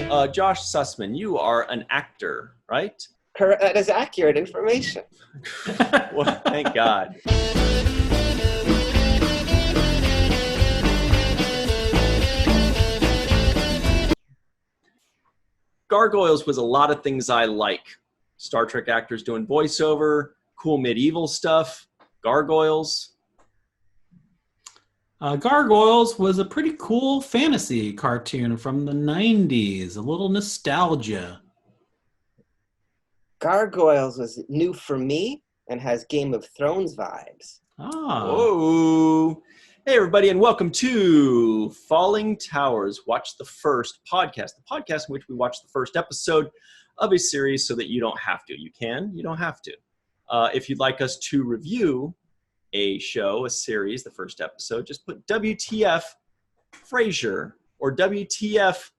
Josh Sussman, you are an actor, right? Correct. That is accurate information. Well, thank God. Gargoyles was a lot of things I like. Star Trek actors doing voiceover, cool medieval stuff, Gargoyles. Gargoyles was a pretty cool fantasy cartoon from the 90s. A little nostalgia. Gargoyles was new for me and has Game of Thrones vibes. Whoa. Hey, everybody, and welcome to Fallingtowers, Watch the First podcast, the podcast in which we watch the first episode of a series so that you don't have to. You can, you don't have to. If you'd like us to review a show, a series, the first episode, just put WTF Frasier or WTF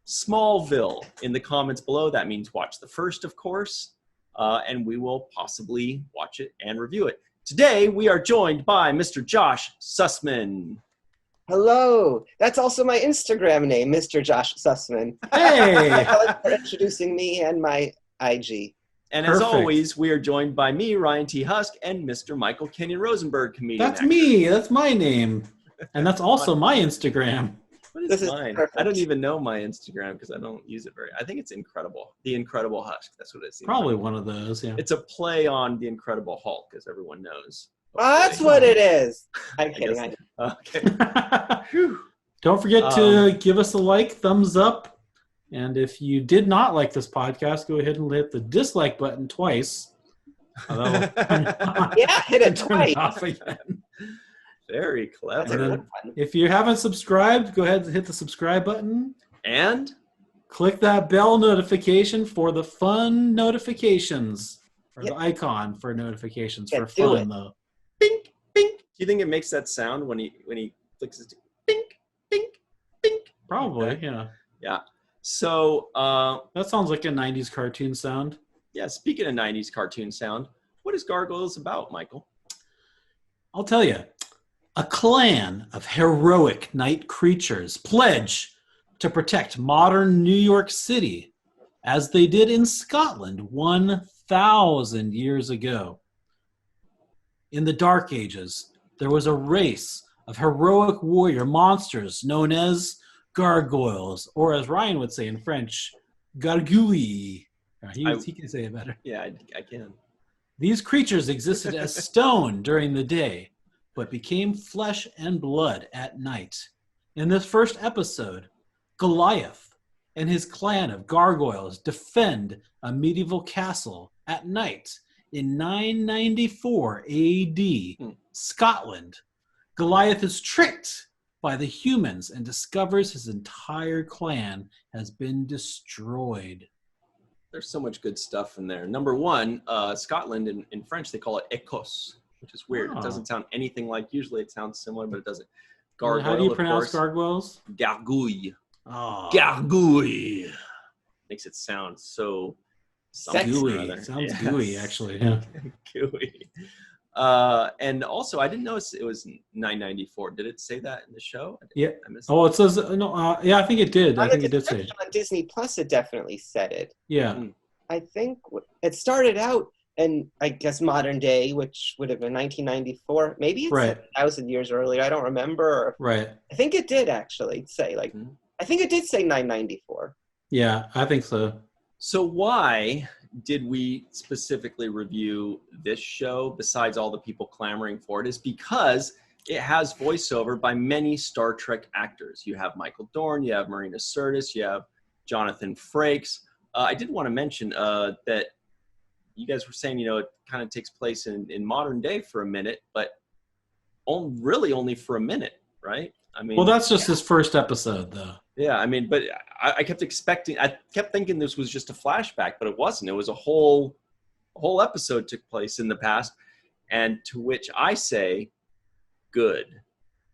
Smallville in the comments below. That means watch the first, of course, and we will possibly watch it and review it. Today, we are joined by Mr. Josh Sussman. Hello. That's also my Instagram name, Mr. Josh Sussman. Hey! Thank you for introducing me and my IG. And Perfect. as always, we are joined by me, Ryan T. Husk, and Mr. Michael Kenyon Rosenberg, comedian. That's actor. me. That's my name. And that's also my Instagram. What is This is mine? perfect. I don't even know my Instagram because I don't use it very. I think it's Incredible. The Incredible Husk. That's what it seems Probably like. one of those, yeah. It's a play on the Incredible Hulk, as everyone knows. Oh, that's what it is. I'm kidding. guess- Okay. Don't forget to give us a like, thumbs up. And if you did not like this podcast, go ahead and hit the dislike button twice. Yeah, hit it twice. Off again. Very That's a clever. And then- good one. If you haven't subscribed, go ahead and hit the subscribe button. And Click that bell notification for the fun notifications. Or Yeah. the icon for notifications Yeah, for do fun, it. though. bink, bink. Do you think it makes that sound when he clicks his bink, bink, bink? Probably, Okay. yeah. Yeah. So, That sounds like a 90s cartoon sound. yeah, speaking of 90s cartoon sound, what is Gargoyles about, Michael? I'll tell you. A clan of heroic night creatures pledge to protect modern New York City as they did in Scotland 1,000 years ago. In the Dark Ages, there was a race of heroic warrior monsters known as gargoyles, or as Ryan would say in French, gargouilles. He can say it better. Yeah, I can. These creatures existed as stone during the day, but became flesh and blood at night. In this first episode, Goliath and his clan of gargoyles defend a medieval castle at night in 994 AD, Scotland. Goliath is tricked by the humans and discovers his entire clan has been destroyed. There's so much good stuff in there. Number one, Scotland in French, they call it Écosse, which is weird. Oh. It doesn't sound anything like, usually it sounds similar, but it doesn't. How do you of pronounce course. gargoyles? Gargouille. Oh, Gargouille. Makes it sound so Sexy. something or gooey. other. Sounds Yes. gooey, actually. Yeah. Gooey. And also, I didn't notice it was 994. Did it say that in the show? Yeah. I missed Oh, it says no. Yeah, I think it did. I On think the it did say. description on Disney Plus, it definitely said it. Yeah. I think it started out in, I guess, modern day, which would have been 1994. Maybe it's Right. 1,000 years earlier. I don't remember. Right. I think it did actually say Mhm. I think it did say 994. Yeah, I think so. So why did we specifically review this show besides all the people clamoring for it is because it has voiceover by many Star Trek actors. You have Michael Dorn, you have Marina Sirtis, you have Jonathan Frakes. I did want to mention that you guys were saying, it kind of takes place in modern day for a minute, but really only for a minute, right? I mean, Well, that's just his first episode, though. yeah, I mean, but I kept thinking this was just a flashback, but it wasn't. It was a whole episode took place in the past, and to which I say, good.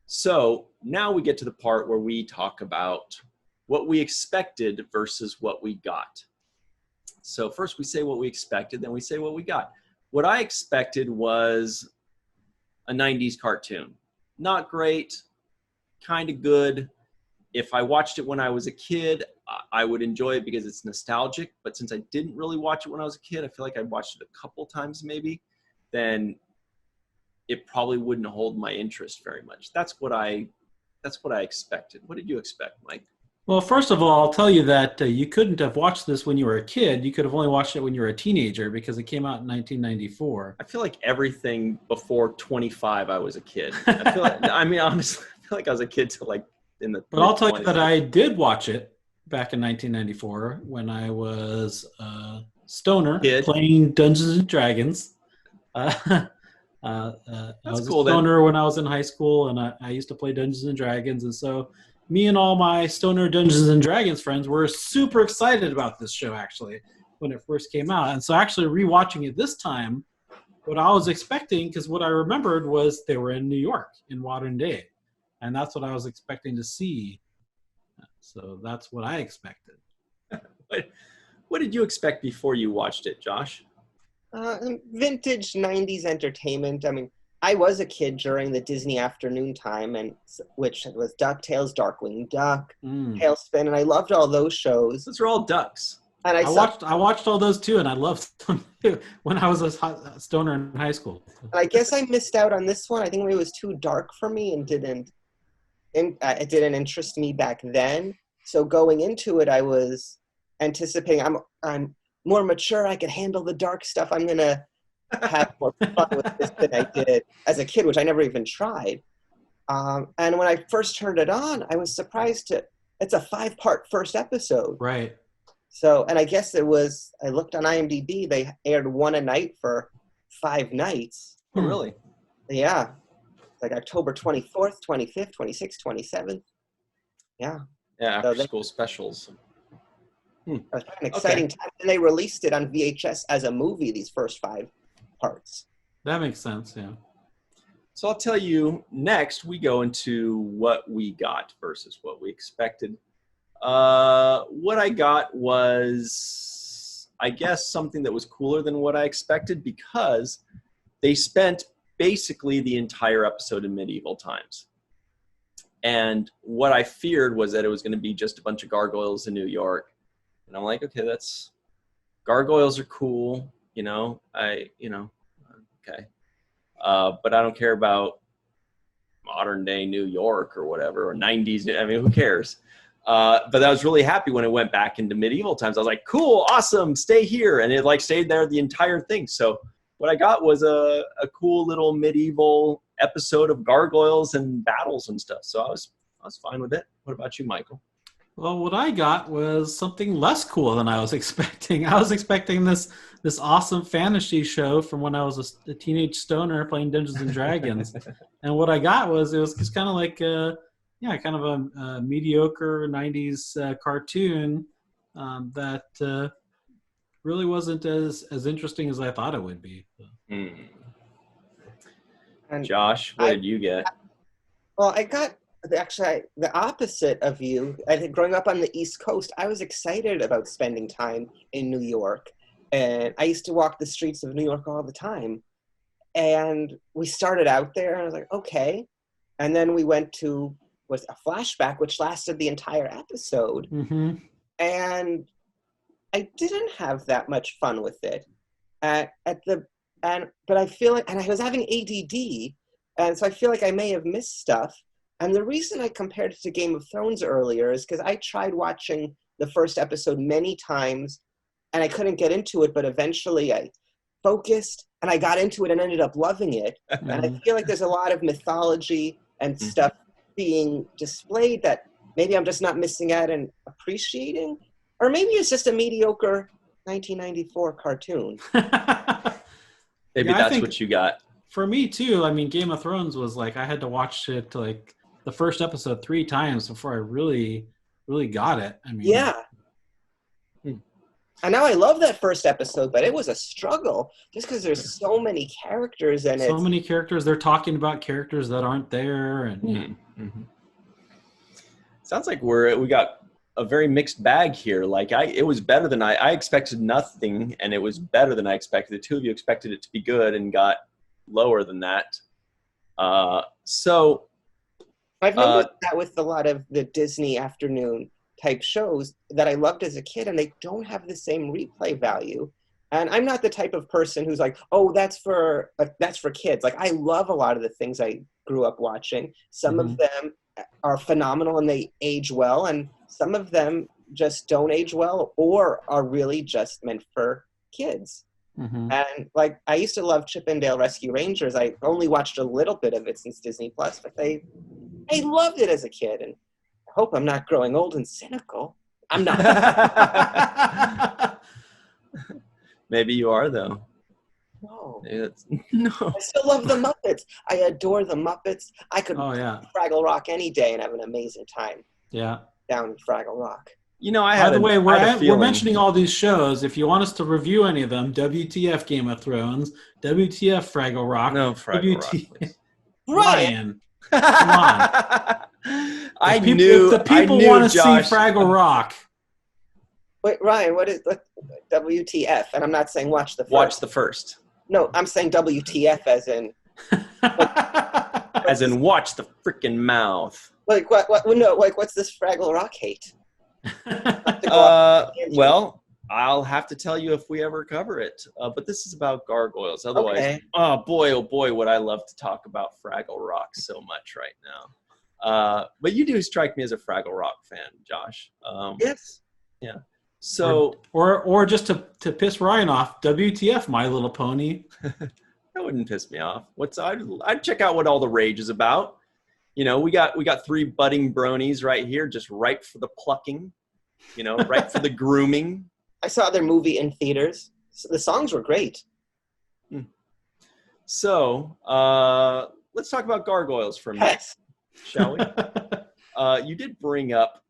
So now we get to the part where we talk about what we expected versus what we got. So first we say what we expected, then we say what we got. What I expected was a 90s cartoon. Not great, kind of good. If I watched it when I was a kid, I would enjoy it because it's nostalgic. But since I didn't really watch it when I was a kid, I feel like I watched it a couple times maybe, then it probably wouldn't hold my interest very much. That's what I expected. What did you expect, Mike? Well, first of all, I'll tell you that you couldn't have watched this when you were a kid. You could have only watched it when you were a teenager because it came out in 1994. I feel like everything before 25, I was a kid. I feel like, I mean, honestly, I feel like I was a kid till like in the. But I'll tell you that I did watch it back in 1994 when I was a stoner playing Dungeons and Dragons. I was cool, a stoner when I was in high school, and I used to play Dungeons and Dragons, and so me and all my stoner Dungeons and Dragons friends were super excited about this show actually when it first came out. And so actually rewatching it this time, what I was expecting, because what I remembered was they were in New York in modern day, and that's what I was expecting to see. So that's what I expected. What did you expect before you watched it, Josh? Vintage 90s entertainment. I mean, I was a kid during the Disney afternoon time, and which was DuckTales, Darkwing Duck, Tailspin, and I loved all those shows. Those are all ducks. And I watched all those too, and I loved them too when I was a stoner in high school. And I guess I missed out on this one. I think it was too dark for me and it didn't interest me back then. So going into it, I was anticipating I'm more mature. I could handle the dark stuff. I'm gonna have more fun with this than I did as a kid, which I never even tried. And when I first turned it on, I was surprised it's a 5-part first episode. Right. So, and I guess I looked on IMDb, they aired one a night for 5 nights. Oh, really? Yeah. Like October 24th, 25th, 26th, 27th. Yeah. Yeah, after school specials. It was an exciting time. And they released it on VHS as a movie, these first 5 parts. That makes sense, yeah. So I'll tell you, next we go into what we got versus what we expected. What I got was, I guess, something that was cooler than what I expected because they spent basically the entire episode in medieval times. And what I feared was that it was going to be just a bunch of gargoyles in New York. And I'm like, okay, gargoyles are cool, okay. But I don't care about modern day New York or whatever, or 90s. I mean, who cares? But I was really happy when it went back into medieval times. I was like, cool, awesome, stay here. And it stayed there the entire thing. So what I got was a cool little medieval episode of gargoyles and battles and stuff. So I was fine with it. What about you, Michael? Well, what I got was something less cool than I was expecting. I was expecting this awesome fantasy show from when I was a teenage stoner playing Dungeons and Dragons. And what I got it was just kind of like a mediocre 90s cartoon that really wasn't as interesting as I thought it would be. And Josh, what did you get? Well, I got actually the opposite of you. I think growing up on the East Coast, I was excited about spending time in New York. And I used to walk the streets of New York all the time. And we started out there, and I was like, okay. And then we went to a flashback, which lasted the entire episode. Mm-hmm. And I didn't have that much fun with it. But I feel like, and I was having ADD, and so I feel like I may have missed stuff. And the reason I compared it to Game of Thrones earlier is because I tried watching the first episode many times, and I couldn't get into it, but eventually I focused, and I got into it and ended up loving it. And I feel like there's a lot of mythology and stuff being displayed that maybe I'm just not missing out and appreciating. Or maybe it's just a mediocre 1994 cartoon. Maybe that's what you got. For me too, I mean, Game of Thrones was like, I had to watch it the first episode 3 times before I really, really got it. I mean, yeah. And now I love that first episode, but it was a struggle just because there's so many characters in it. So many characters. They're talking about characters that aren't there. And Sounds like we got a very mixed bag here. It was better than I expected nothing, and it was better than I expected. The two of you expected it to be good and got lower than that. So I've noticed that with a lot of the Disney afternoon type shows that I loved as a kid, and they don't have the same replay value. And I'm not the type of person who's like, oh, that's for kids. Like, I love a lot of the things I grew up watching. Some of them are phenomenal and they age well, and some of them just don't age well or are really just meant for kids. And like, I used to love Chip 'n Dale Rescue Rangers. I only watched a little bit of it since Disney Plus, but I loved it as a kid. And I hope I'm not growing old and cynical. I'm not. Maybe you are, though. No. No. I still love the Muppets. I adore the Muppets. I could Fraggle Rock any day and have an amazing time. Yeah. Down in Fraggle Rock. You know, By the way, we're mentioning all these shows. If you want us to review any of them, WTF Game of Thrones, WTF Fraggle Rock, no Fraggle Rock, please. Ryan, come on. If the people want to see Fraggle Rock. Wait, Ryan, what is WTF? And I'm not saying watch the first. Watch the first. No, I'm saying WTF as in... as in watch the freaking mouth. Like, what? No, like, what's this Fraggle Rock hate? Well, I'll have to tell you if we ever cover it. But this is about Gargoyles. Otherwise, oh boy, would I love to talk about Fraggle Rock so much right now. But you do strike me as a Fraggle Rock fan, Josh. Yes. Yeah. So, or just to piss Ryan off, WTF My Little Pony. That wouldn't piss me off. I'd check out what all the rage is about. You know, we got 3 budding bronies right here, just ripe for the plucking. You know, ripe for the grooming. I saw their movie in theaters. So the songs were great. So let's talk about Gargoyles for a minute, shall we? You did bring up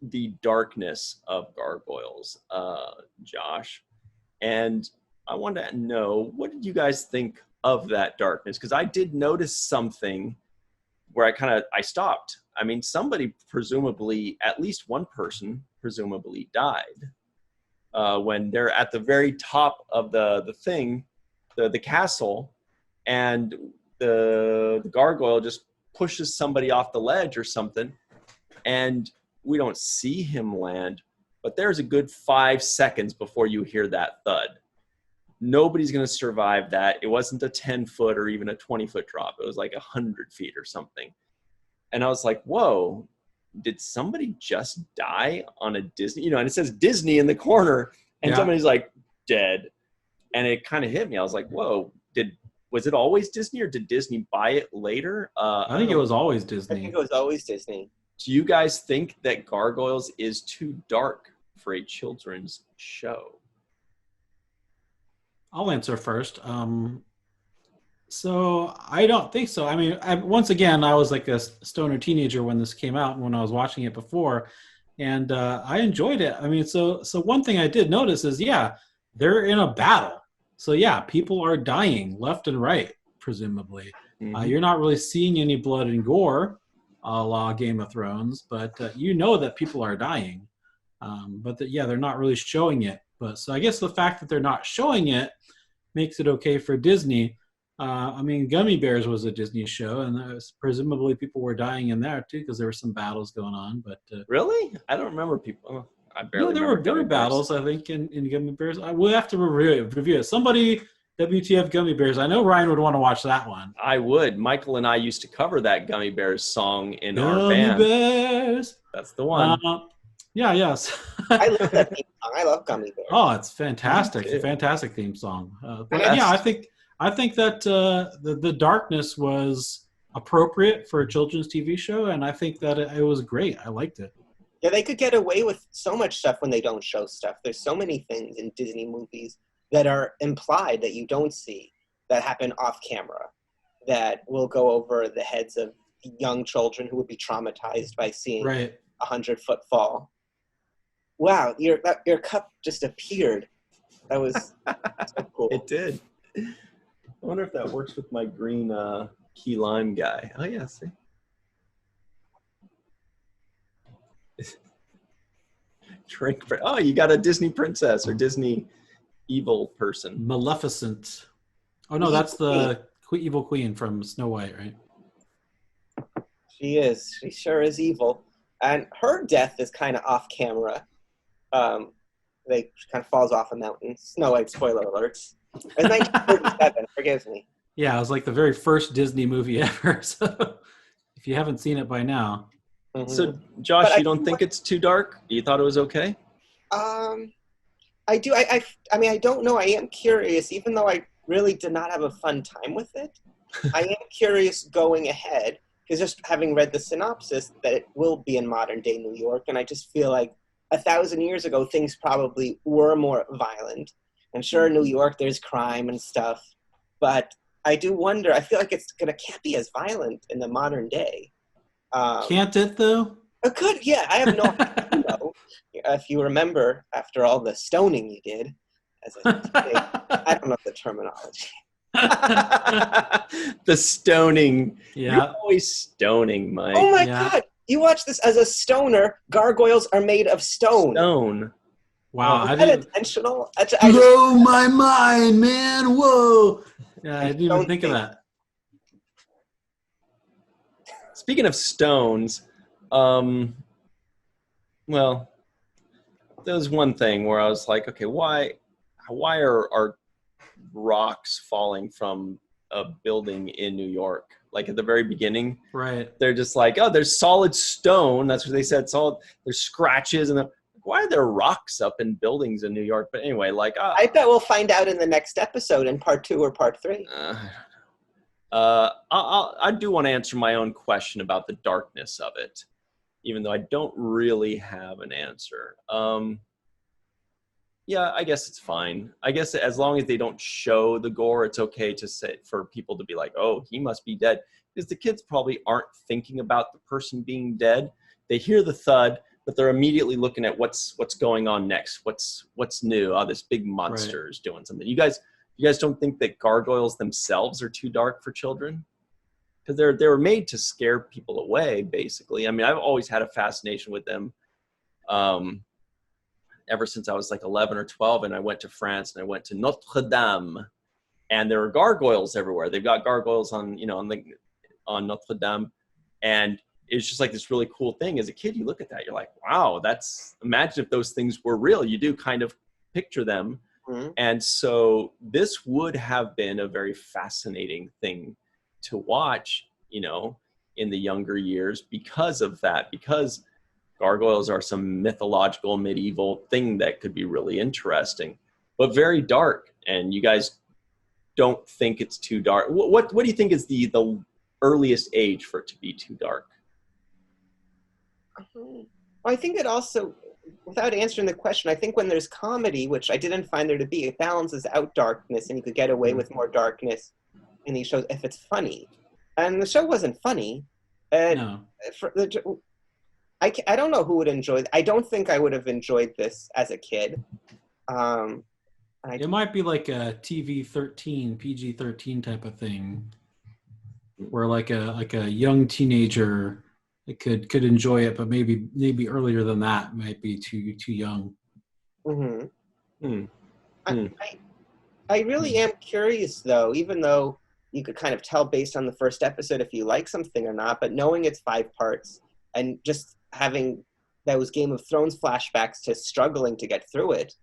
the darkness of Gargoyles, Josh, and I wanted to know, what did you guys think of that darkness? Because I did notice something where I stopped. I mean, somebody presumably, at least one person presumably died when they're at the very top of the thing, the castle, and the gargoyle just pushes somebody off the ledge or something, and we don't see him land, but there's a good 5 seconds before you hear that thud. Nobody's going to survive that. It wasn't a 10-foot or even a 20-foot drop. It was like 100 feet or something. And I was like, whoa, did somebody just die on a Disney? You know, and it says Disney in the corner, and somebody's like, dead. And it kind of hit me. I was like, whoa, was it always Disney, or did Disney buy it later? I think it was always Disney. I think it was always Disney. Do you guys think that Gargoyles is too dark for a children's show? I'll answer first. So I don't think so. I mean, once again, I was like a stoner teenager when this came out, when I was watching it before, and I enjoyed it. I mean, so one thing I did notice is, they're in a battle. So people are dying left and right, presumably. Mm-hmm. You're not really seeing any blood and gore, a la Game of Thrones, but you know that people are dying. But they're not really showing it. But so I guess the fact that they're not showing it makes it okay for Disney. I mean, Gummy Bears was a Disney show, and presumably people were dying in there too, because there were some battles going on. But really, I don't remember people. I barely. There were battles, I think, in Gummy Bears. I will have to review it. Somebody, WTF Gummy Bears. I know Ryan would want to watch that one. I would. Michael and I used to cover that Gummy Bears song in our band. Gummy Bears. That's the one. Yes. I love that theme song. I love Gummy Bears. Oh, it's fantastic. It's a fantastic theme song. I think that the darkness was appropriate for a children's TV show, and I think that it was great. I liked it. Yeah, they could get away with so much stuff when they don't show stuff. There's so many things in Disney movies that are implied that you don't see, that happen off camera, that will go over the heads of young children who would be traumatized by seeing a 100-foot fall. Wow, your cup just appeared. That was so cool. It did. I wonder if that works with my green key lime guy. Oh, yeah, see? Drink. Oh, you got a Disney princess or Disney evil person. Maleficent. Oh, no, that's the evil queen from Snow White, right? She is. She sure is evil. And her death is kind of off camera. They kind of falls off a mountain. Snow White, spoiler alerts. It's 1937, forgive me. Yeah, it was like the very first Disney movie ever. So if you haven't seen it by now. Mm-hmm. So, Josh, But you don't think it's too dark? You thought it was okay? I do. I mean, I don't know. I am curious, even though I really did not have a fun time with it. I am curious going ahead, because just having read the synopsis that it will be in modern day New York, and I just feel like 1,000 years ago, things probably were more violent. And sure, in New York, there's crime and stuff, but I do wonder, I feel like can't be as violent in the modern day. Can't it, though? It could, yeah. I have no idea, though. If you remember, after all the stoning you did, as I don't know the terminology. The stoning. Yeah. You're always stoning, Mike. Oh my Yeah. God! You watch this as a stoner. Gargoyles are made of stone. Stone. Wow, I Is that didn't intentional? blow my mind, man. Whoa. Yeah, I didn't even think of that. Speaking of stones, well, there was one thing where I was like, okay, why are rocks falling from a building in New York? Like at the very beginning, Right. they're just like, oh, there's solid stone. That's what they said. Solid. There's scratches, and why are there rocks up in buildings in New York? But anyway, like I bet we'll find out in the next episode, in part 2 or part 3. I do want to answer my own question about the darkness of it, even though I don't really have an answer. Yeah, I guess it's fine. I guess as long as they don't show the gore, it's okay to say for people to be like, oh, he must be dead. Because the kids probably aren't thinking about the person being dead. They hear the thud, but they're immediately looking at what's going on next. What's new? Oh, this big monster is doing something. You guys don't think that gargoyles themselves are too dark for children? Because they were made to scare people away, basically. I mean, I've always had a fascination with them. Ever since I was like 11 or 12, and I went to France and I went to Notre Dame, and there are gargoyles everywhere. They've got gargoyles on Notre Dame, and it's just like this really cool thing. As a kid, you look at that, you're like, wow, imagine if those things were real. You do kind of picture them. Mm-hmm. And so this would have been a very fascinating thing to watch, in the younger years because of that, because gargoyles are some mythological medieval thing that could be really interesting, but very dark. And you guys don't think it's too dark. What do you think is the earliest age for it to be too dark? Well, I think it also, without answering the question, I think when there's comedy, which I didn't find there to be, it balances out darkness, and you could get away with more darkness in these shows if it's funny. And the show wasn't funny. No. I don't know who would enjoy it. I don't think I would have enjoyed this as a kid. It might be like a TV-13, PG-13 type of thing, where like a young teenager could enjoy it, but maybe earlier than that might be too young. Mm-hmm. I really am curious, though, even though you could kind of tell based on the first episode if you like something or not, but knowing it's 5 parts and just having those Game of Thrones flashbacks to struggling to get through it,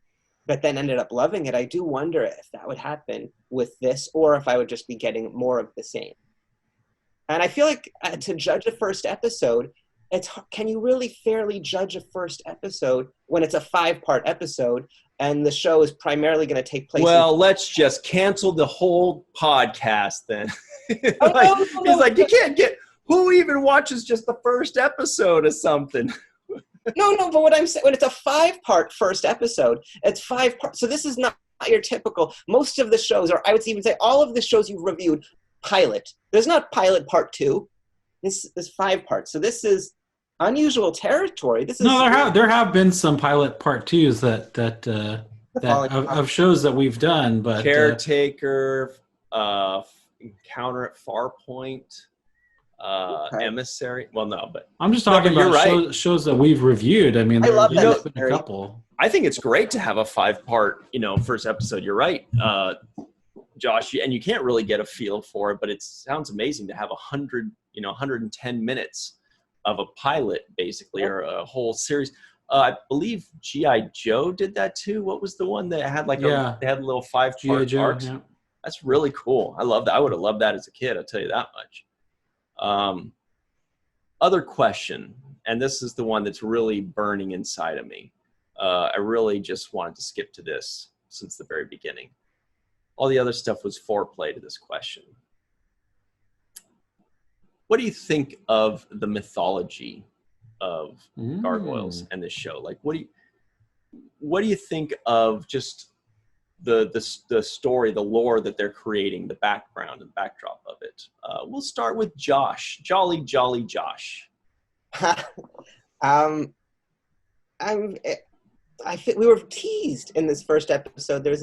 but then ended up loving it, I do wonder if that would happen with this, or if I would just be getting more of the same. And I feel like to judge a first episode, can you really fairly judge a first episode when it's a 5-part episode and the show is primarily going to take place? Well, let's just cancel the whole podcast then. You can't get. Who even watches just the first episode of something? No, but what I'm saying, when it's a 5-part first episode, it's 5 parts. So this is not your typical, most of the shows, or I would even say all of the shows you've reviewed, pilot. There's not pilot part 2. This is 5 parts. So this is unusual territory. There have been some pilot part 2s that of shows that we've done, but Caretaker, Encounter at Farpoint. Emissary. Well, no, but I'm just talking about shows that we've reviewed. I mean, there's been a couple. I think it's great to have a 5-part, first episode. You're right, Josh, and you can't really get a feel for it, but it sounds amazing to have 110 minutes of a pilot, basically, or a whole series. I believe G.I. Joe did that too. What was the one that had like they had a little 5-part arcs? Yeah. That's really cool. I love that. I would have loved that as a kid. I'll tell you that much. Other question, and this is the one that's really burning inside of me. I really just wanted to skip to this since the very beginning. All the other stuff was foreplay to this question. What do you think of the mythology of Gargoyles and this show? Like, what do you think of just the story, the lore that they're creating, the background and backdrop of it? We'll start with Josh, Jolly Josh. We were teased in this first episode. There's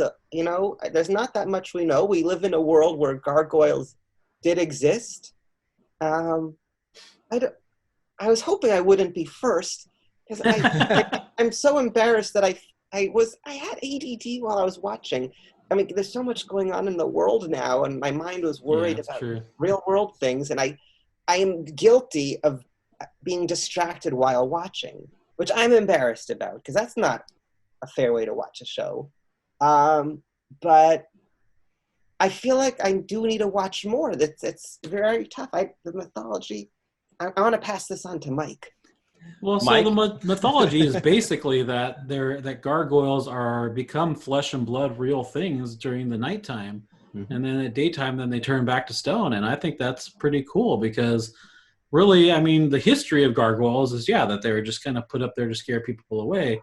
not that much we know. We live in a world where gargoyles did exist. I was hoping I wouldn't be first because I'm so embarrassed that I had ADD while I was watching. I mean, there's so much going on in the world now, and my mind was worried about real world things, and I am guilty of being distracted while watching, which I'm embarrassed about because that's not a fair way to watch a show. But I feel like I do need to watch more. It's very tough. The mythology. I want to pass this on to Mike. Well, so Mike? the mythology is basically that gargoyles become flesh and blood, real things during the nighttime, and then at daytime, then they turn back to stone. And I think that's pretty cool because, really, I mean, the history of gargoyles is that they were just kind of put up there to scare people away,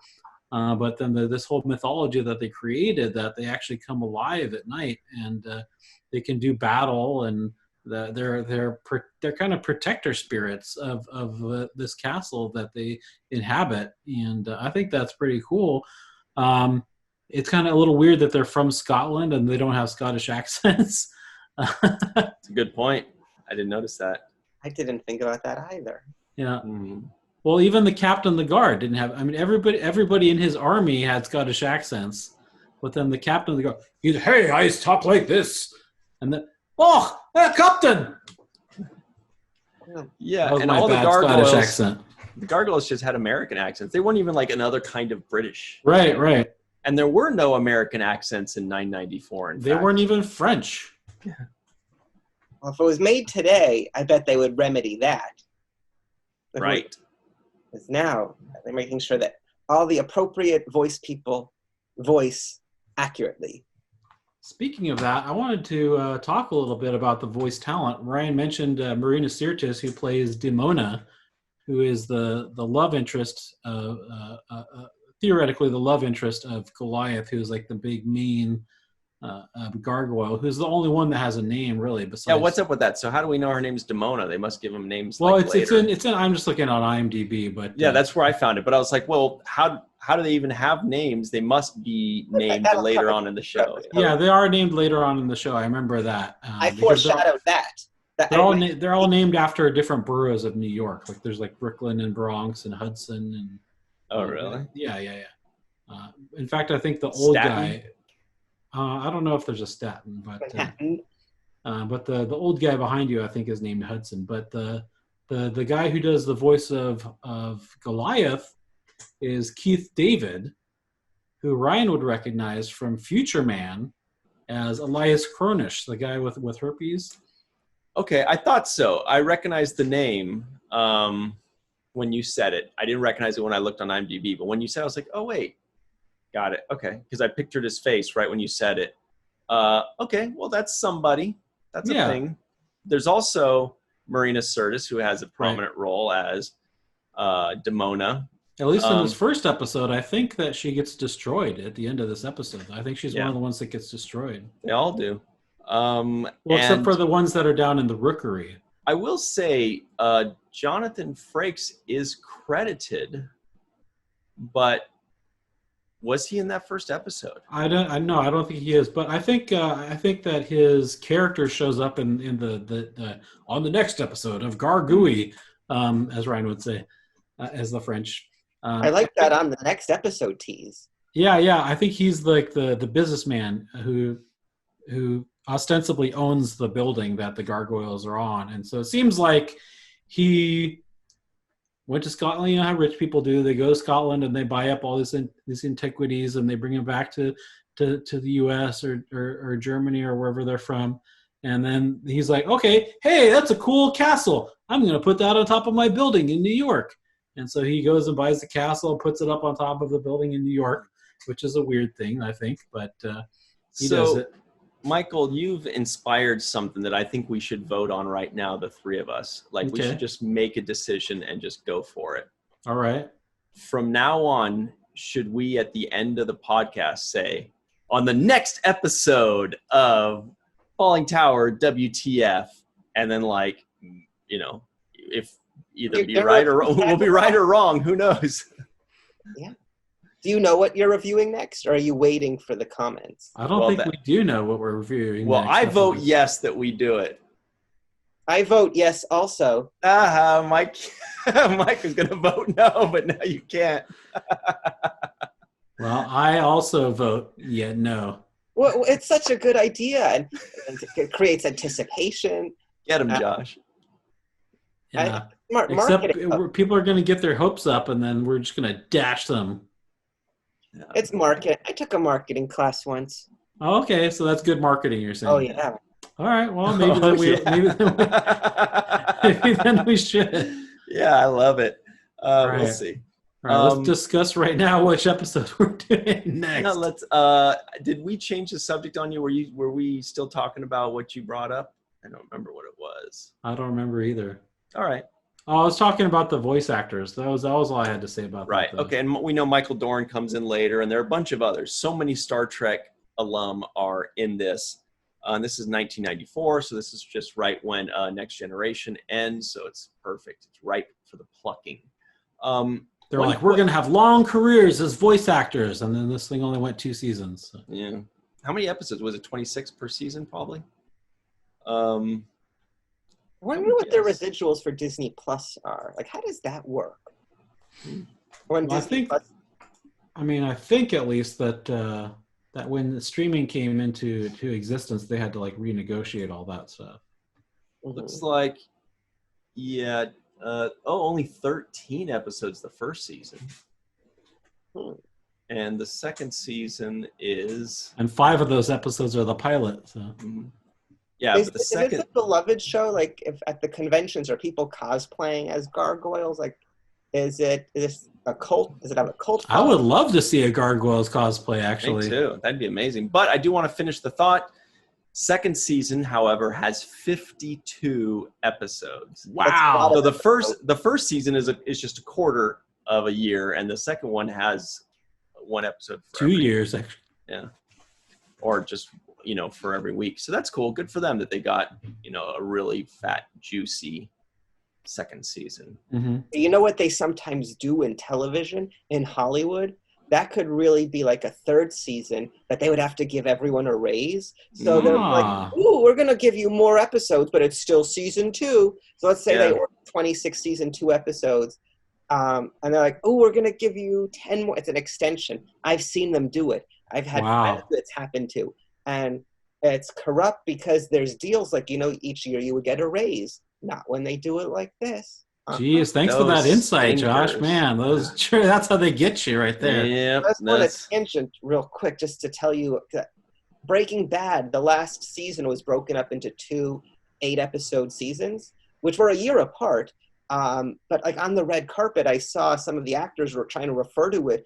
but then this whole mythology that they created, that they actually come alive at night and they can do battle and. They're kind of protector spirits of this castle that they inhabit, and I think that's pretty cool. It's kind of a little weird that they're from Scotland and they don't have Scottish accents. That's a good point. I didn't notice that. I didn't think about that either. Yeah. Well, even the captain of the guard didn't have. I mean, everybody in his army had Scottish accents, but then the captain of the guard, hey, I talk like this, and then. Oh, Captain! Yeah, and all the gargoyles, accent. The gargoyles just had American accents. They weren't even like another kind of British. Right. And there were no American accents in 994. They weren't even French. Yeah. Well, if it was made today, I bet they would remedy that. Right. Because now they're making sure that all the appropriate voice people voice accurately. Speaking of that, I wanted to talk a little bit about the voice talent. Ryan mentioned Marina Sirtis, who plays Demona, who is the love interest, theoretically the love interest of Goliath, who's like the big mean gargoyle, who's the only one that has a name, really. Besides, what's up with that? So how do we know her name's Demona? They must give them names. Well, later. it's in. I'm just looking on IMDb, but that's where I found it. But I was like, well, how do they even have names? They must be named later on in the show. Yeah, they are named later on in the show. I remember that. I foreshadowed that. They're all named after different boroughs of New York. Like there's like Brooklyn and Bronx and Hudson and. Oh really? Yeah. In fact, I think the old Staten? guy. I don't know if there's a Staten, but the old guy behind you, I think, is named Hudson. But the guy who does the voice of Goliath is Keith David, who Ryan would recognize from Future Man as Elias Cronish, the guy with herpes. Okay, I thought so. I recognized the name when you said it. I didn't recognize it when I looked on IMDb, but when you said it, I was like, oh, wait. Got it. Okay, because I pictured his face right when you said it. Okay, well, that's somebody. That's a thing. There's also Marina Sirtis, who has a prominent role as Demona. At least in this first episode, I think that she gets destroyed at the end of this episode. I think she's one of the ones that gets destroyed. They all do. Except for the ones that are down in the rookery. I will say Jonathan Frakes is credited, but was he in that first episode? I don't think he is, but I think that his character shows up in the on the next episode of Gargouille, as Ryan would say, as the French. I like that on the next episode tease. Yeah. I think he's like the businessman who ostensibly owns the building that the gargoyles are on, and so it seems like he went to Scotland. You know how rich people do. They go to Scotland and they buy up all these antiquities and they bring them back to the U.S. or Germany or wherever they're from. And then he's like, okay, hey, that's a cool castle. I'm going to put that on top of my building in New York. And so he goes and buys the castle, puts it up on top of the building in New York, which is a weird thing, I think, but he does it. Michael, you've inspired something that I think we should vote on right now, the three of us. Like, we should just make a decision and just go for it. All right. From now on, should we at the end of the podcast say, on the next episode of Falling Tower, WTF, and then, like, you know, if either be right or we'll be right or wrong, who knows? Yeah. Do you know what you're reviewing next, or are you waiting for the comments? I don't think we do know what we're reviewing. Well, next. I vote yes that we do it. I vote yes also. Mike was going to vote no, but now you can't. Well, I also vote no. Well, it's such a good idea, and it creates anticipation. Get him, Josh. Yeah. Except people are going to get their hopes up, and then we're just going to dash them. Yeah. It's market. I took a marketing class once. Oh, okay, so that's good marketing, you're saying. Oh, yeah. All right, well, maybe then we should. Yeah, I love it. Right. We'll see. All right, let's discuss right now which episode we're doing next. No, let's. Did we change the subject on you? Were we still talking about what you brought up? I don't remember what it was. I don't remember either. All right. Oh, I was talking about the voice actors. That was all I had to say about that. Right. Okay, and we know Michael Dorn comes in later, and there are a bunch of others. So many Star Trek alum are in this. This is 1994, so this is just right when Next Generation ends, so it's perfect. It's ripe for the plucking. They're like, we're going to have long careers as voice actors, and then this thing only went 2 seasons. So. Yeah. How many episodes? Was it 26 per season, probably? I wonder what their residuals for Disney Plus are. Like, how does that work? I think at least that when the streaming came into existence, they had to like renegotiate all that stuff. Mm-hmm. Looks like, yeah. Only 13 episodes the first season. And the second season is... And 5 of those episodes are the pilot. So. Mm-hmm. Yeah, but the second... Is this a beloved show? Like, if at the conventions, are people cosplaying as gargoyles? Like, is this a cult? Does it have a cult following? I would love to see a Gargoyles cosplay, actually. Me too. That'd be amazing. But I do want to finish the thought. Second season, however, has 52 episodes. Wow. So the first season is just a quarter of a year, and the second one has 1 episode for 2 years, actually. Yeah. Or just, for every week. So that's cool. Good for them that they got, a really fat, juicy second season. Mm-hmm. You know what they sometimes do in television, in Hollywood? That could really be like a 3rd season, but they would have to give everyone a raise. So they're like, ooh, we're going to give you more episodes, but it's still season 2. So let's say they order 26 season 2 episodes. And they're like, ooh, we're going to give you 10 more. It's an extension. I've seen them do it. I've had friends that's happened to. And it's corrupt because there's deals like, each year you would get a raise. Not when they do it like this. Jeez, thanks for that insight, Josh. Man, that's how they get you right there. Yep, Let's go on a tangent real quick just to tell you that Breaking Bad, the last season was broken up into 2 8-episode seasons, which were a year apart. But like on the red carpet, I saw some of the actors were trying to refer to it,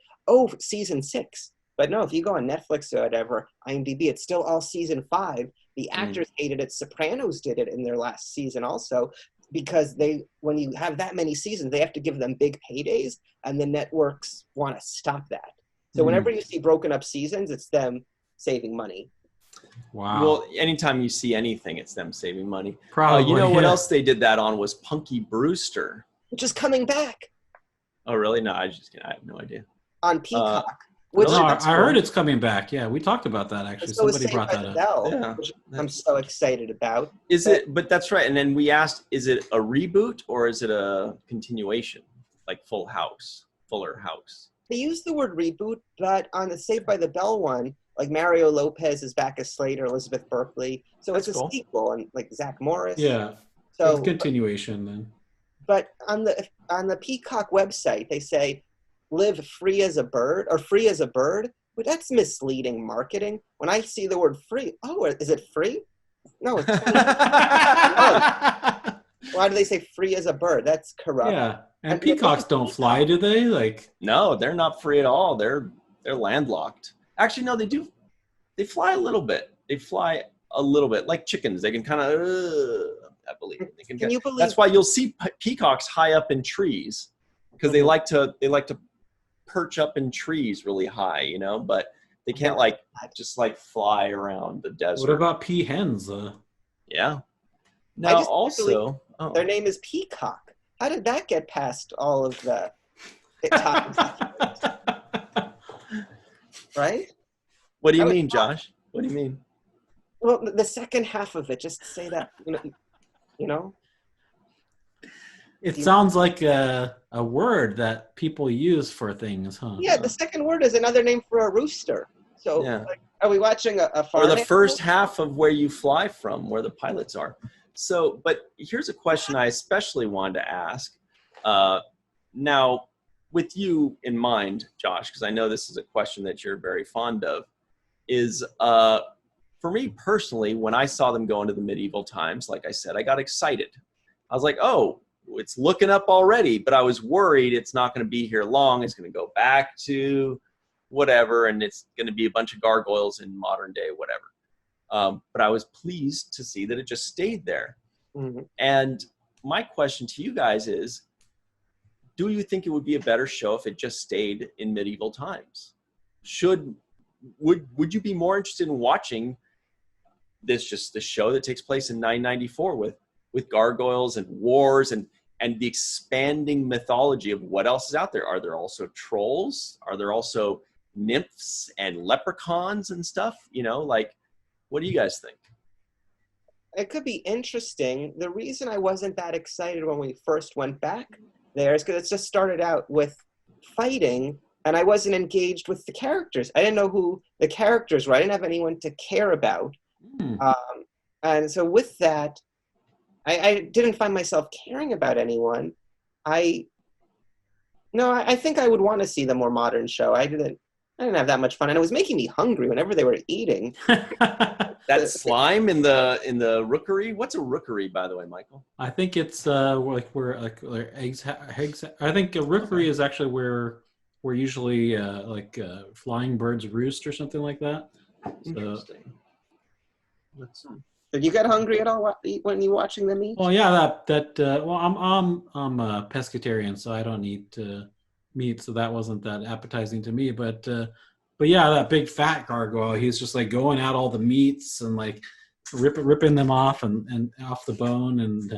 season 6. But no, if you go on Netflix or whatever, IMDb, it's still all season 5. The actors hated it. Sopranos did it in their last season also. Because when you have that many seasons, they have to give them big paydays, and the networks want to stop that. So whenever you see broken up seasons, it's them saving money. Wow. Well, anytime you see anything, it's them saving money. Probably. What else they did that on was Punky Brewster. Which is coming back. Oh, really? No, I have no idea. On Peacock. I heard it's coming back. Yeah, we talked about that, actually. Somebody brought that up. Which I'm so excited about. But that's right. And then we asked, is it a reboot or is it a continuation? Like Fuller House? They use the word reboot, but on the Saved by the Bell one, like Mario Lopez is back as Slater, Elizabeth Berkley. So it's a sequel, and like Zach Morris. Yeah. So it's continuation then. But on the Peacock website, they say live free as a bird or free as a bird. But that's misleading marketing. When I see the word free, is it free? No, it's 20. Why do they say free as a bird? That's corrupt. Yeah, and peacocks don't fly, do they? Like, no, they're not free at all. They're landlocked. Actually, no, they do. They fly a little bit. They fly a little bit, like chickens. They can kind of, I believe. Can you believe? That's why you'll see peacocks high up in trees, because they like to perch up in trees really high, you know. But they can't just fly around the desert. What about peahens? Yeah. Now also, their name is Peacock. How did that get past all of the right? What do you mean, Josh? What do you mean? Well, the second half of it, just say that, you know. It sounds like a word that people use for things, huh? Yeah, the second word is another name for a rooster. So, are we watching a farm? Or the first half of where you fly from, where the pilots are. So, but here's a question I especially wanted to ask. Now, with you in mind, Josh, because I know this is a question that you're very fond of, is for me personally, when I saw them go into the medieval times, like I said, I got excited. I was like, oh, it's looking up already, but I was worried it's not going to be here long. It's going to go back to whatever, and it's going to be a bunch of gargoyles in modern day, whatever. But I was pleased to see that it just stayed there. Mm-hmm. And my question to you guys is, do you think it would be a better show if it just stayed in medieval times? Would you be more interested in watching the show that takes place in 994 with gargoyles and wars and the expanding mythology of what else is out there? Are there also trolls? Are there also nymphs and leprechauns and stuff? You know, what do you guys think? It could be interesting. The reason I wasn't that excited when we first went back there is because it just started out with fighting, and I wasn't engaged with the characters. I didn't know who the characters were. I didn't have anyone to care about. And so with that, I didn't find myself caring about anyone. I think I would want to see the more modern show. I didn't have that much fun, and it was making me hungry whenever they were eating. That slime in the rookery. What's a rookery, by the way, Michael? I think it's where eggs. I think a rookery is actually where usually flying birds roost or something like that. Interesting. Did you get hungry at all when you watching them eat? Well, yeah, I'm a pescatarian, so I don't eat meat, so that wasn't that appetizing to me. But yeah, that big fat gargoyle, he's just going out all the meats and ripping them off and off the bone, and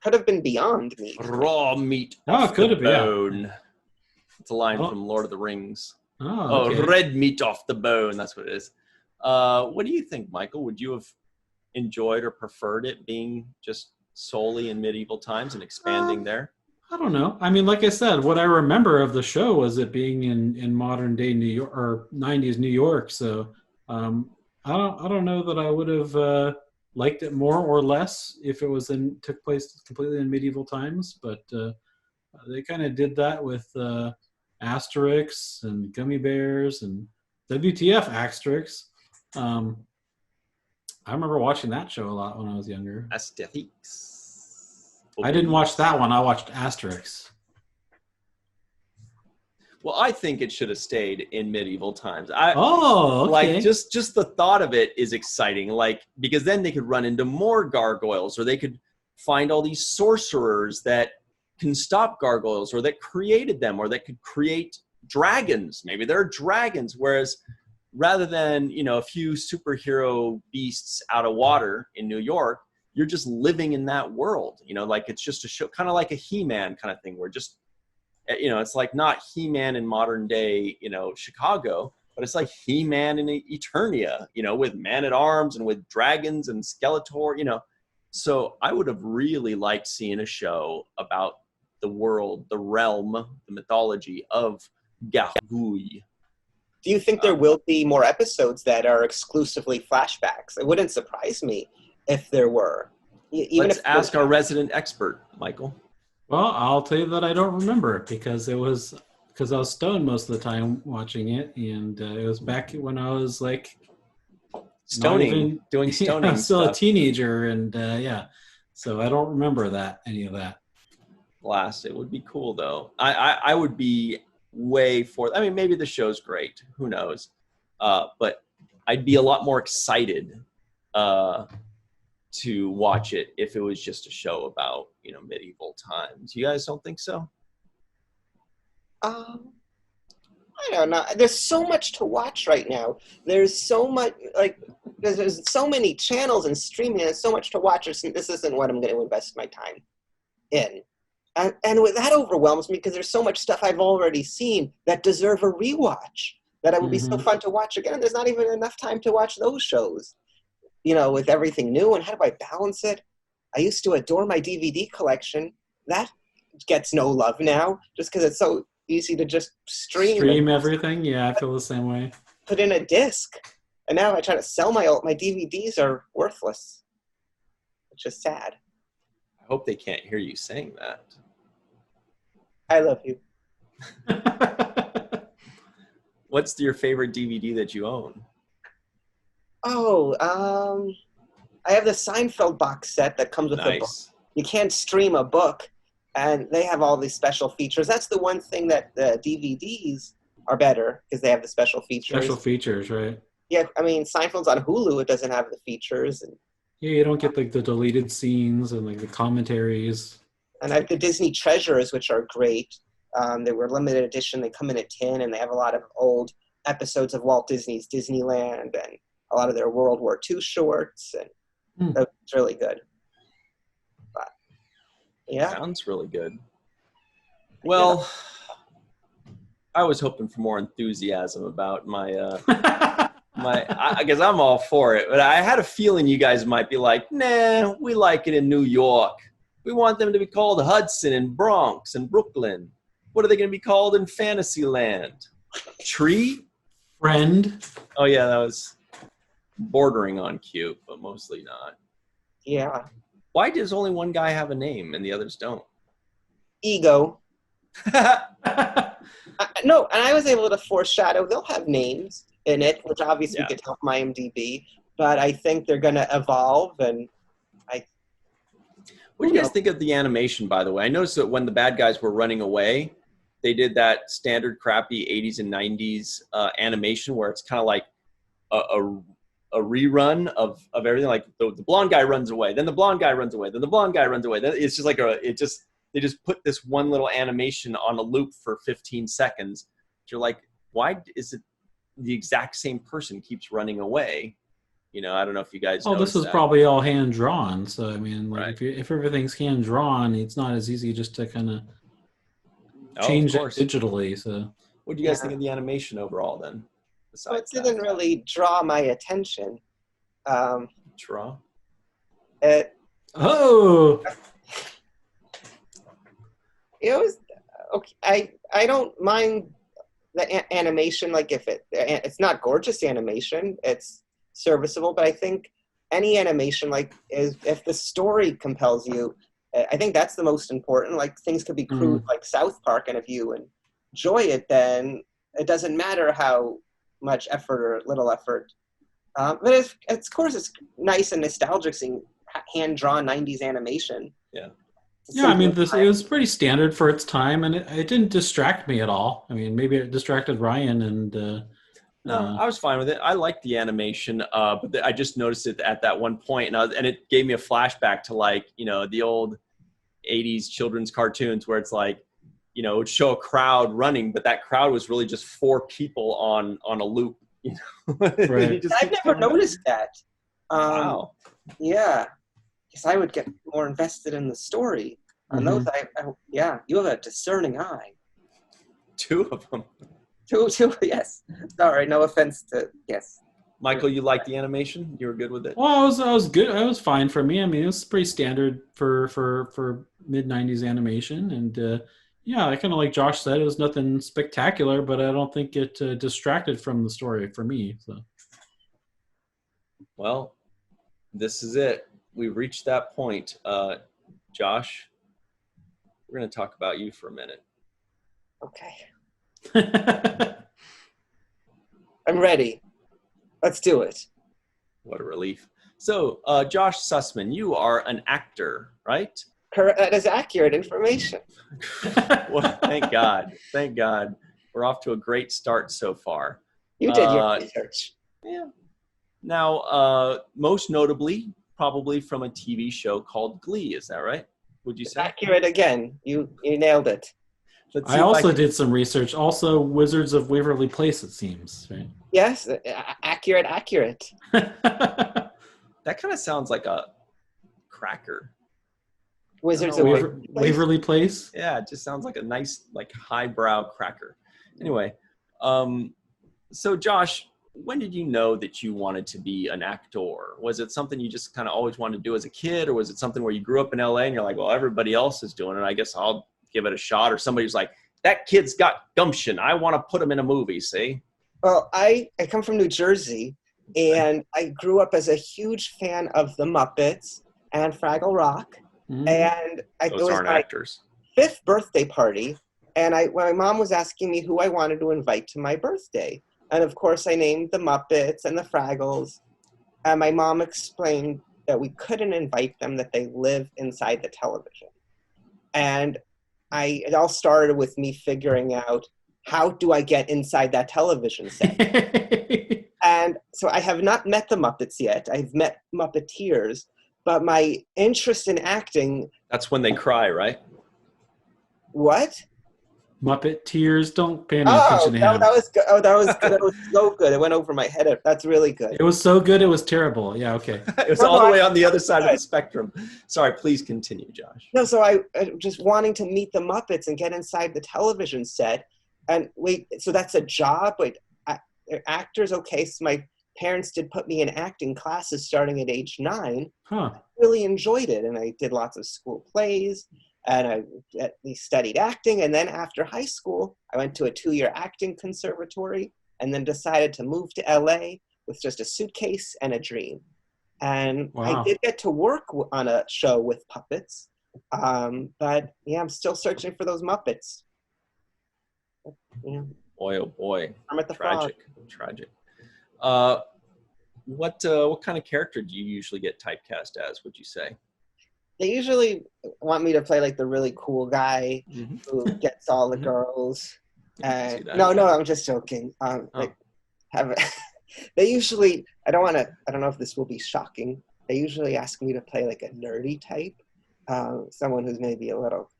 could have been beyond meat. Raw meat. Oh, it could have been. Bone. It's a line from Lord of the Rings. Oh, okay. Red meat off the bone. That's what it is. What do you think, Michael? Would you have enjoyed or preferred it being just solely in medieval times and expanding there? I don't know. I mean, like I said, what I remember of the show was it being in modern day New York or 90s New York. So I don't know that I would have liked it more or less if it took place completely in medieval times. But they kind of did that with Asterix and Gummy Bears and WTF Asterix. I remember watching that show a lot when I was younger. Asterix. I didn't watch that one. I watched Asterix. Well, I think it should have stayed in medieval times. Okay. Just the thought of it is exciting. Because then they could run into more gargoyles, or they could find all these sorcerers that can stop gargoyles, or that created them, or that could create dragons. Maybe there are dragons. Whereas rather than, a few superhero beasts out of water in New York, you're just living in that world, it's just a show, kind of like a He-Man kind of thing. We're just, it's like not He-Man in modern day, Chicago, but it's like He-Man in Eternia, with Man-at-Arms and with dragons and Skeletor, So I would have really liked seeing a show about the world, the realm, the mythology of Gargoyles. Do you think there will be more episodes that are exclusively flashbacks? It wouldn't surprise me if there were. Let's ask our resident expert, Michael. Well, I'll tell you that I don't remember it because I was stoned most of the time watching it, and it was back when I was like not Stoning, even doing I stoning was still a stuff. teenager, and yeah, so I don't remember any of that. Blast. It would be cool though. I would be way for. I mean, maybe the show's great. Who knows? But I'd be a lot more excited to watch it if it was just a show about medieval times. You guys don't think so? Um, I don't know. There's so much to watch right now. There's so much, like, there's so many channels and streaming, and there's so much to watch. This isn't what I'm going to invest my time in. And that overwhelms me because there's so much stuff I've already seen that deserve a rewatch that it would be so fun to watch again. And there's not even enough time to watch those shows, with everything new. And how do I balance it? I used to adore my DVD collection. That gets no love now just because it's so easy to just stream and Everything. Yeah, I feel the same way. put in a disc. And now I try to sell my DVDs are worthless, which is sad. I hope they can't hear you saying that. I love you. What's your favorite DVD that you own? Oh, I have the Seinfeld box set that comes with a book. You can't stream a book, and they have all these special features. That's the one thing that the DVDs are better because they have the special features. Special features, right? Yeah, I mean, Seinfeld's on Hulu. It doesn't have the features. And yeah, you don't get like the deleted scenes and like the commentaries. And I have the Disney Treasures, which are great. They were limited edition. They come in a tin, and they have a lot of old episodes of Walt Disney's Disneyland and a lot of their World War II shorts. And that's really good. But, yeah. Sounds really good. Well, I was hoping for more enthusiasm about my I guess I'm all for it, but I had a feeling you guys might be like, nah, we like it in New York. We want them to be called Hudson and Bronx and Brooklyn. What are they going to be called in Fantasyland? Tree? Friend? Oh, yeah, that was bordering on cute, but mostly not. Yeah. Why does only one guy have a name and the others don't? Ego. No, and I was able to foreshadow they'll have names in it, which obviously could help my IMDb, but I think they're going to evolve, and what do you guys think of the animation, by the way? I noticed that when the bad guys were running away, they did that standard crappy 80s and 90s animation where it's kind of like a rerun of everything. Like the blonde guy runs away, then the blonde guy runs away, then the blonde guy runs away. It's just like they just put this one little animation on a loop for 15 seconds. You're like, why is it the exact same person keeps running away? I don't know if you guys. Oh, this is probably all hand drawn. So I mean, like right. if everything's hand drawn, it's not as easy just to kind of change it digitally. So, what do you guys think of the animation overall then? Well, it didn't really draw my attention. Draw. It was okay. I don't mind the animation. Like if it's not gorgeous animation, it's serviceable. But I think any animation, like, is if the story compels you, I think that's the most important. Like things could be crude, like South Park, and if you enjoy it, then it doesn't matter how much effort or little effort. But of course, it's nice and nostalgic seeing hand-drawn 90s animation. Yeah. Yeah, I mean, it was pretty standard for its time, and it didn't distract me at all. I mean, maybe it distracted Ryan, and no, I was fine with it. I liked the animation, but I just noticed it at that one point, and it gave me a flashback to the old 80s children's cartoons where it's like, it would show a crowd running, but that crowd was really just 4 people on a loop. Right. I've never noticed that. Wow. Yeah, because I would get more invested in the story. On those, you have a discerning eye. 2 of them. Two, yes. Sorry, no offense to, yes. Michael, you liked the animation? You were good with it? Well, I was good. I was fine for me. I mean, it was pretty standard for mid-90s animation, and yeah, I kind of like Josh said, it was nothing spectacular, but I don't think it distracted from the story for me. So, well, this is it. We've reached that point. Josh, We're going to talk about you for a minute. Okay. I'm ready. Let's do it. What a relief. So, Josh Sussman, you are an actor, right? Correct. That is accurate information. Well, thank God. Thank God. We're off to a great start so far. You did your research. Yeah. Now, most notably, probably from a TV show called Glee. Is that right? Would you say? Accurate again. You nailed it. I also did some research. Also, Wizards of Waverly Place, it seems, right? Yes, accurate. That kind of sounds like a cracker. Wizards of Waverly Place? Yeah, it just sounds like a nice, like, highbrow cracker. Anyway, so Josh, when did you know that you wanted to be an actor? Was it something you just kind of always wanted to do as a kid, or was it something where you grew up in LA and you're like, well, everybody else is doing it, I guess I'll give it a shot? Or somebody's like, that kid's got gumption, I want to put him in a movie, see? Well, I come from New Jersey, and I grew up as a huge fan of the Muppets and Fraggle Rock. Mm-hmm. And it Those was aren't my actors. 5th birthday party, and when my mom was asking me who I wanted to invite to my birthday. And of course, I named the Muppets and the Fraggles. And my mom explained that we couldn't invite them, that they live inside the television. And it all started with me figuring out, how do I get inside that television set? And so I have not met the Muppets yet. I've met Muppeteers. But my interest in acting... That's when they cry, right? What? Muppet tears, don't pay any attention to him. That was good. Oh, that was good. That was so good. It went over my head. That's really good. It was so good, it was terrible. Yeah, okay. It was all the way on the other side of the spectrum. Sorry, please continue, Josh. No, so I just wanting to meet the Muppets and get inside the television set. And wait, so that's a job? Wait, actors? Okay, so my parents did put me in acting classes starting at age 9. Huh. I really enjoyed it, and I did lots of school plays, and I at least studied acting. And then after high school, I went to a 2-year acting conservatory, and then decided to move to LA with just a suitcase and a dream. And wow. I did get to work on a show with puppets, but yeah, I'm still searching for those Muppets. Yeah. Boy, oh boy. I'm at the Tragic. What kind of character do you usually get typecast as, would you say? They usually want me to play like the really cool guy who gets all the girls. No, I'm just joking. They usually, I don't know if this will be shocking. They usually ask me to play like a nerdy type, someone who's maybe a little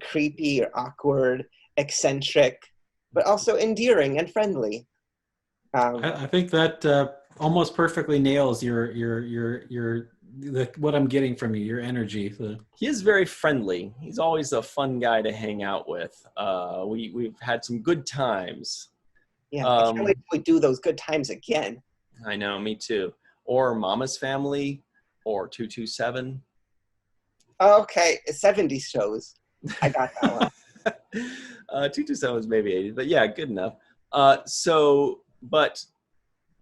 creepy or awkward, eccentric, but also endearing and friendly. I think that almost perfectly nails what I'm getting from you, your energy. He is very friendly. He's always a fun guy to hang out with. We've had some good times. Yeah, I can't wait till we do those good times again. I know, me too. Or Mama's Family, or 227. Okay, 70s shows. I got that one. 227 was maybe 80s, but yeah, good enough. But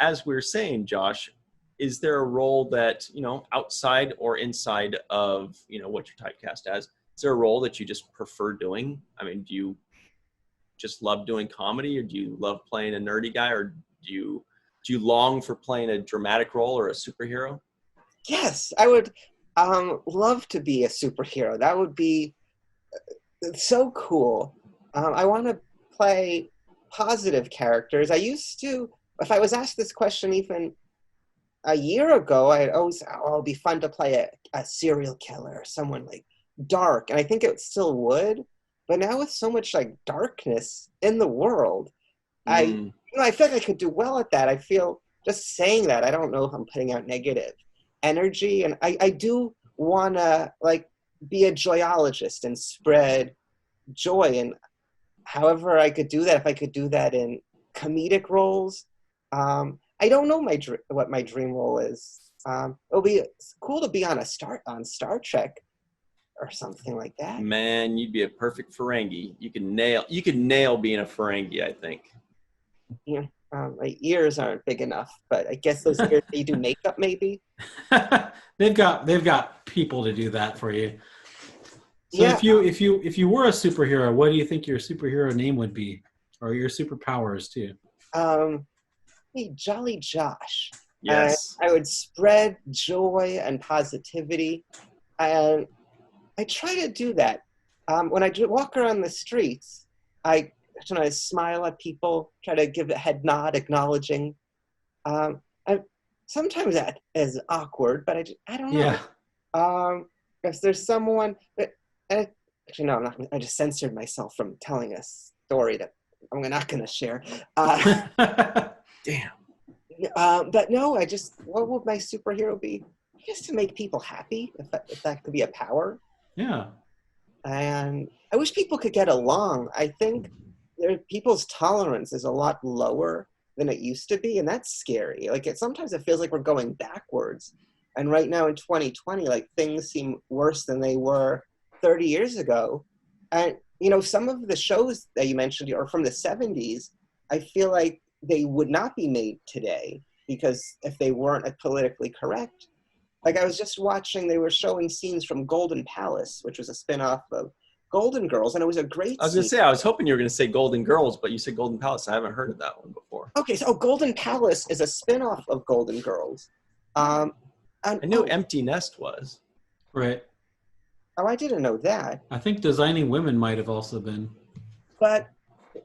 as we're saying, Josh, is there a role that, outside or inside of, what you're typecast as, is there a role that you just prefer doing? I mean, do you just love doing comedy, or do you love playing a nerdy guy, or do you long for playing a dramatic role or a superhero? Yes, I would love to be a superhero. That would be so cool. I want to play positive characters. I used to, if I was asked this question even a year ago, I'd always, it'd be fun to play a serial killer or someone like dark. And I think it still would. But now with so much like darkness in the world, I feel like I could do well at that. I feel just saying that, I don't know if I'm putting out negative energy. And I do want to like be a joyologist and spread joy. And however I could do that, if I could do that in comedic roles, I don't know what my dream role is. It'll be cool to be on Star Trek or something like that. Man, you'd be a perfect Ferengi. You could nail being a Ferengi, I think. Yeah, my ears aren't big enough, but I guess those ears, you do makeup maybe. They've got people to do that for you. So Yeah. if you were a superhero, what do you think your superhero name would be, or your superpowers too? Hey, Jolly Josh. Yes. I would spread joy and positivity, and I try to do that. When I walk around the streets, I try to smile at people, try to give a head nod, acknowledging. I, sometimes that is awkward, but I don't know. Yeah. If there's someone, actually no, I'm not. I just censored myself from telling a story that I'm not going to share. Damn. But no, what would my superhero be? I guess to make people happy, if that could be a power. Yeah. And I wish people could get along. I think people's tolerance is a lot lower than it used to be, and that's scary. Like sometimes it feels like we're going backwards. And right now in 2020, like things seem worse than they were 30 years ago. And some of the shows that you mentioned are from the 70s. I feel like they would not be made today because if they weren't politically correct. Like I was just watching, they were showing scenes from Golden Palace, which was a spinoff of Golden Girls, and it was a great I was going to say, I was hoping you were going to say Golden Girls, but you said Golden Palace. I haven't heard of that one before. Okay, so Golden Palace is a spinoff of Golden Girls. I knew Empty Nest was. Right. Oh, I didn't know that. I think Designing Women might have also been. But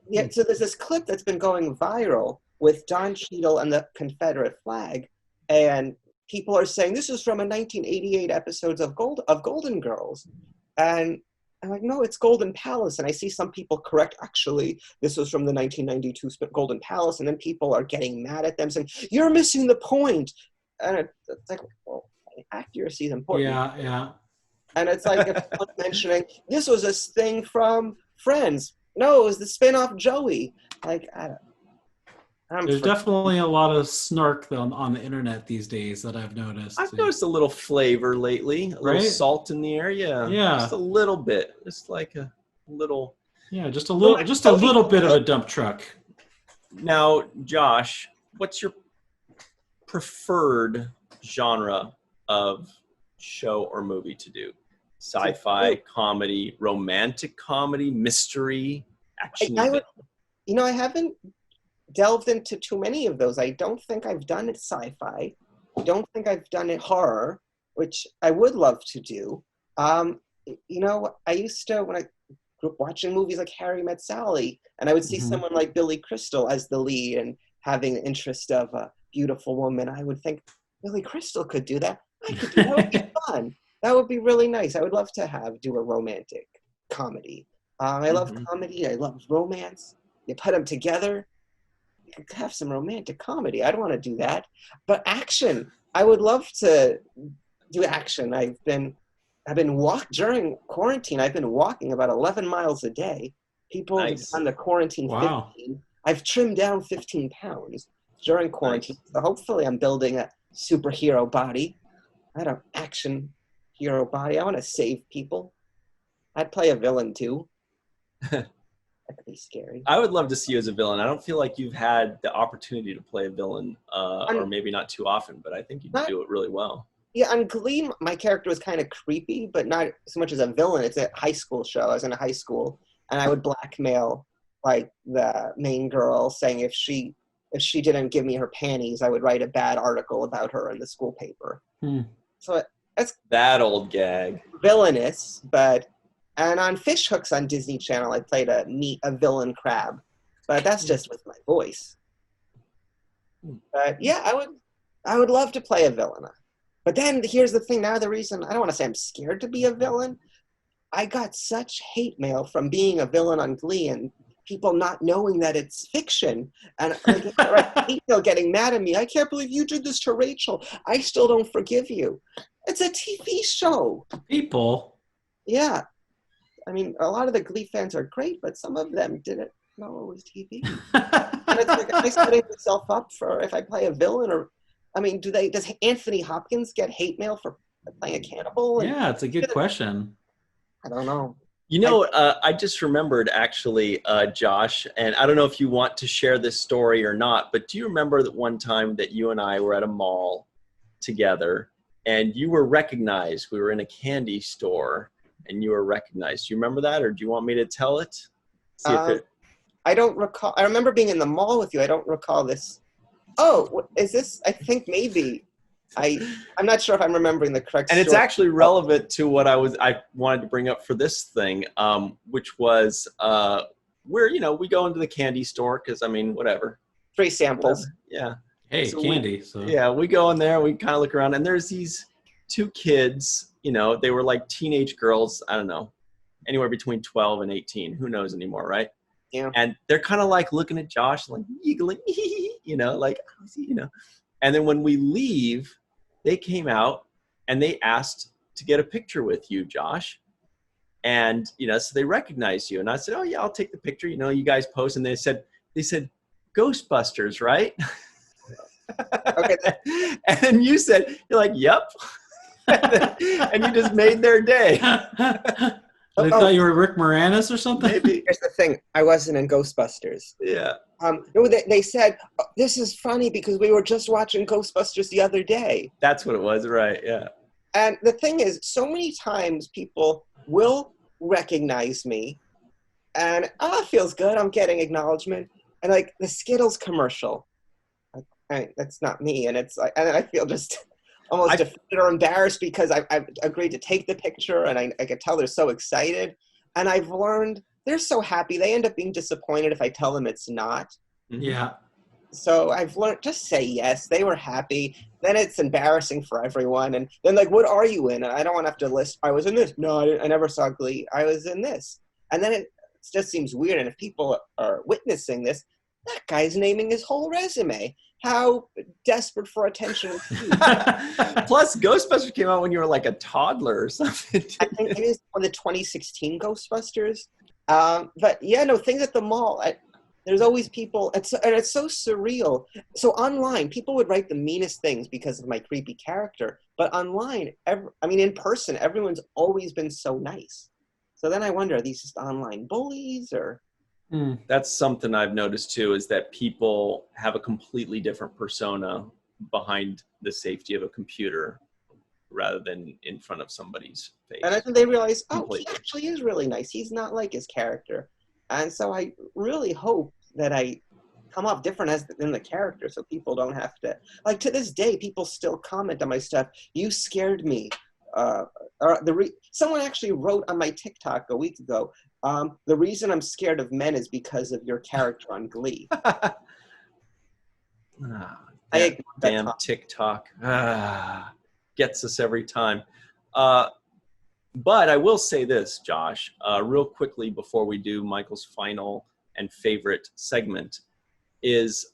yeah, so there's this clip that's been going viral with Don Cheadle and the Confederate flag, and people are saying this is from a 1988 episodes of Golden Girls, and I'm like, no, it's Golden Palace. And I see some people correct, actually, this was from the 1992 Golden Palace, and then people are getting mad at them saying you're missing the point, and it's like, well, accuracy is important. Yeah. And it's like if someone's mentioning this was a thing from Friends. No, it was the spin-off Joey. Like, there's definitely a lot of snark on the internet these days that I've noticed. I've noticed a little flavor lately, a little salt in the air. Yeah, just a little bit, just like a little. Yeah, just a little bit of a dump truck. Now, Josh, what's your preferred genre of show or movie to do? Sci-fi, comedy, romantic comedy, mystery, action. I haven't delved into too many of those. I don't think I've done it sci-fi. I don't think I've done it horror, which I would love to do. I used to, when I grew up watching movies like Harry Met Sally, and I would see someone like Billy Crystal as the lead and having the interest of a beautiful woman, I would think, Billy Crystal could do that. I could do that. That would be fun. That would be really nice. I would love to do a romantic comedy. I love comedy. I love romance. You put them together, you could have some romantic comedy. I'd want to do that. But action, I would love to do action. During quarantine, I've been walking about 11 miles a day. People on the quarantine 15. I've trimmed down 15 pounds during quarantine. Nice. So hopefully I'm building a superhero body. I had an action hero body. I want to save people. I'd play a villain too. That could be scary. I would love to see you as a villain. I don't feel like you've had the opportunity to play a villain, or maybe not too often, but I think you do it really well. Yeah, on Glee, my character was kind of creepy, but not so much as a villain. It's a high school show. I was in a high school, and I would blackmail like the main girl, saying if she didn't give me her panties, I would write a bad article about her in the school paper. So that's that old gag. Villainous, and on Fish Hooks on Disney Channel, I played a villain crab, but that's just with my voice. But yeah, I would love to play a villain. But then here's the thing. Now the reason I don't want to say I'm scared to be a villain. I got such hate mail from being a villain on Glee and people not knowing that it's fiction. And people getting mad at me. I can't believe you did this to Rachel. I still don't forgive you. It's a TV show. People. Yeah. I mean, a lot of the Glee fans are great, but some of them didn't know it was TV. And it's like, am I setting myself up for if I play a villain? Or, I mean, does Anthony Hopkins get hate mail for playing a cannibal? Yeah, it's a good question. I don't know. I just remembered actually, Josh, and I don't know if you want to share this story or not, but do you remember that one time that you and I were at a mall together and you were recognized? We were in a candy store and you were recognized. Do you remember that, or do you want me to tell it? See if it... I don't recall. I remember being in the mall with you. I don't recall this. Oh, is this? I think maybe. I'm not sure if I'm remembering the correct. And it's story. actually relevant to what I wanted to bring up for this thing, which was where we go into the candy store because whatever. Free samples. Whatever. Yeah. Hey, So candy. we go in there. We kind of look around, and there's these two kids. They were like teenage girls. I don't know, anywhere between 12 and 18. Who knows anymore, right? Yeah. And they're kind of like looking at Josh, like giggling, And then when we leave, they came out and they asked to get a picture with you, Josh. And, so they recognized you. And I said, oh, yeah, I'll take the picture. You guys pose. And they said, Ghostbusters, right? Okay. And then you said, you're like, yep. And you just made their day. They thought you were Rick Moranis or something? Maybe. Here's the thing. I wasn't in Ghostbusters. Yeah. No, they said, this is funny because we were just watching Ghostbusters the other day. That's what it was, right? Yeah. And the thing is, so many times people will recognize me and, it feels good. I'm getting acknowledgement. And like the Skittles commercial, that's not me. And it's like, and I feel just almost defeated or embarrassed because I've agreed to take the picture and I can tell they're so excited. And I've learned they're so happy. They end up being disappointed if I tell them it's not. Yeah. So I've learned, just say yes. They were happy. Then it's embarrassing for everyone. And then like, what are you in? And I don't want to have to list, I was in this. No, I never saw Glee. I was in this. And then it just seems weird. And if people are witnessing this, that guy's naming his whole resume. How desperate for attention. Plus, Ghostbusters came out when you were like a toddler or something. I think it is one of the 2016 Ghostbusters. But yeah, no, things at the mall. There's always people, and it's so surreal. So online, people would write the meanest things because of my creepy character. But online, in person, everyone's always been so nice. So then I wonder, are these just online bullies or? That's something I've noticed too, is that people have a completely different persona behind the safety of a computer rather than in front of somebody's face. And I think they realize, Completely. He actually is really nice. He's not like his character. And so I really hope that I come off different than the character so people don't have to, like to this day, people still comment on my stuff. You scared me. Someone actually wrote on my TikTok a week ago, the reason I'm scared of men is because of your character on Glee. Damn TikTok. Gets us every time. But I will say this, Josh, real quickly before we do Michael's final and favorite segment, is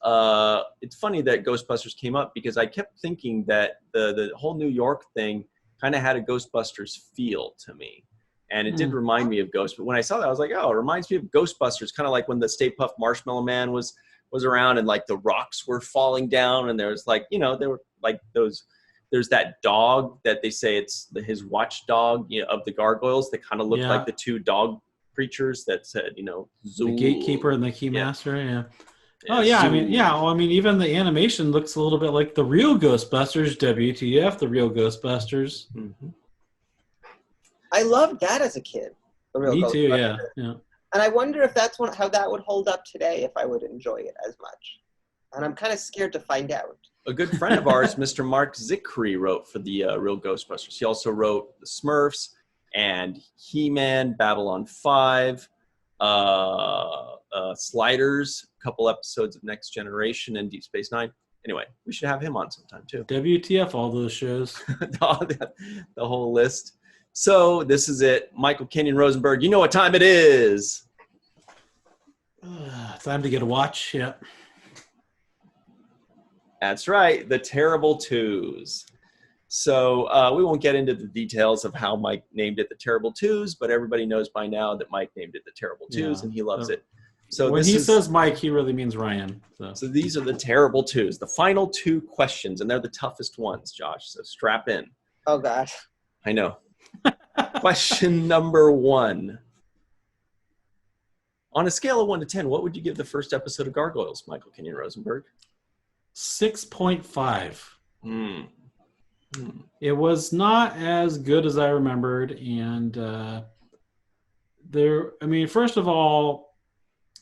it's funny that Ghostbusters came up because I kept thinking that the whole New York thing kind of had a Ghostbusters feel to me. And it did remind me of Ghost. But when I saw that, I was like, oh, it reminds me of Ghostbusters, kind of like when the Stay Puft Marshmallow Man was around and like the rocks were falling down. And there was like, there were like there's that dog that they say it's his watchdog of the Gargoyles that kind of looked like the two dog creatures that said, Zoo. The gatekeeper and the keymaster, yeah. Oh, Zoo. yeah. Even the animation looks a little bit like the real Ghostbusters, WTF, the real Ghostbusters. Mm-hmm. I loved that as a kid. The real Me Ghostbusters. too, yeah. And I wonder if that's how that would hold up today, if I would enjoy it as much. And I'm kind of scared to find out. A good friend of ours, Mr. Mark Zickrey, wrote for the Real Ghostbusters. He also wrote The Smurfs and He-Man, Babylon 5, Sliders, a couple episodes of Next Generation and Deep Space Nine. Anyway, we should have him on sometime too. WTF, all those shows. the whole list. So this is it. Michael Kenyon Rosenberg, you know what time it is. Time to get a watch, yeah. That's right, the Terrible Twos. So we won't get into the details of how Mike named it the Terrible Twos, but everybody knows by now that Mike named it the Terrible Twos, and he loves it. So when he says Mike, he really means Ryan. So these are the Terrible Twos, the final two questions, and they're the toughest ones, Josh, so strap in. Oh, gosh. I know. Question number 1. On a scale of 1 to 10, what would you give the first episode of Gargoyles, Michael Kenyon Rosenberg? 6.5. It was not as good as I remembered, and first of all,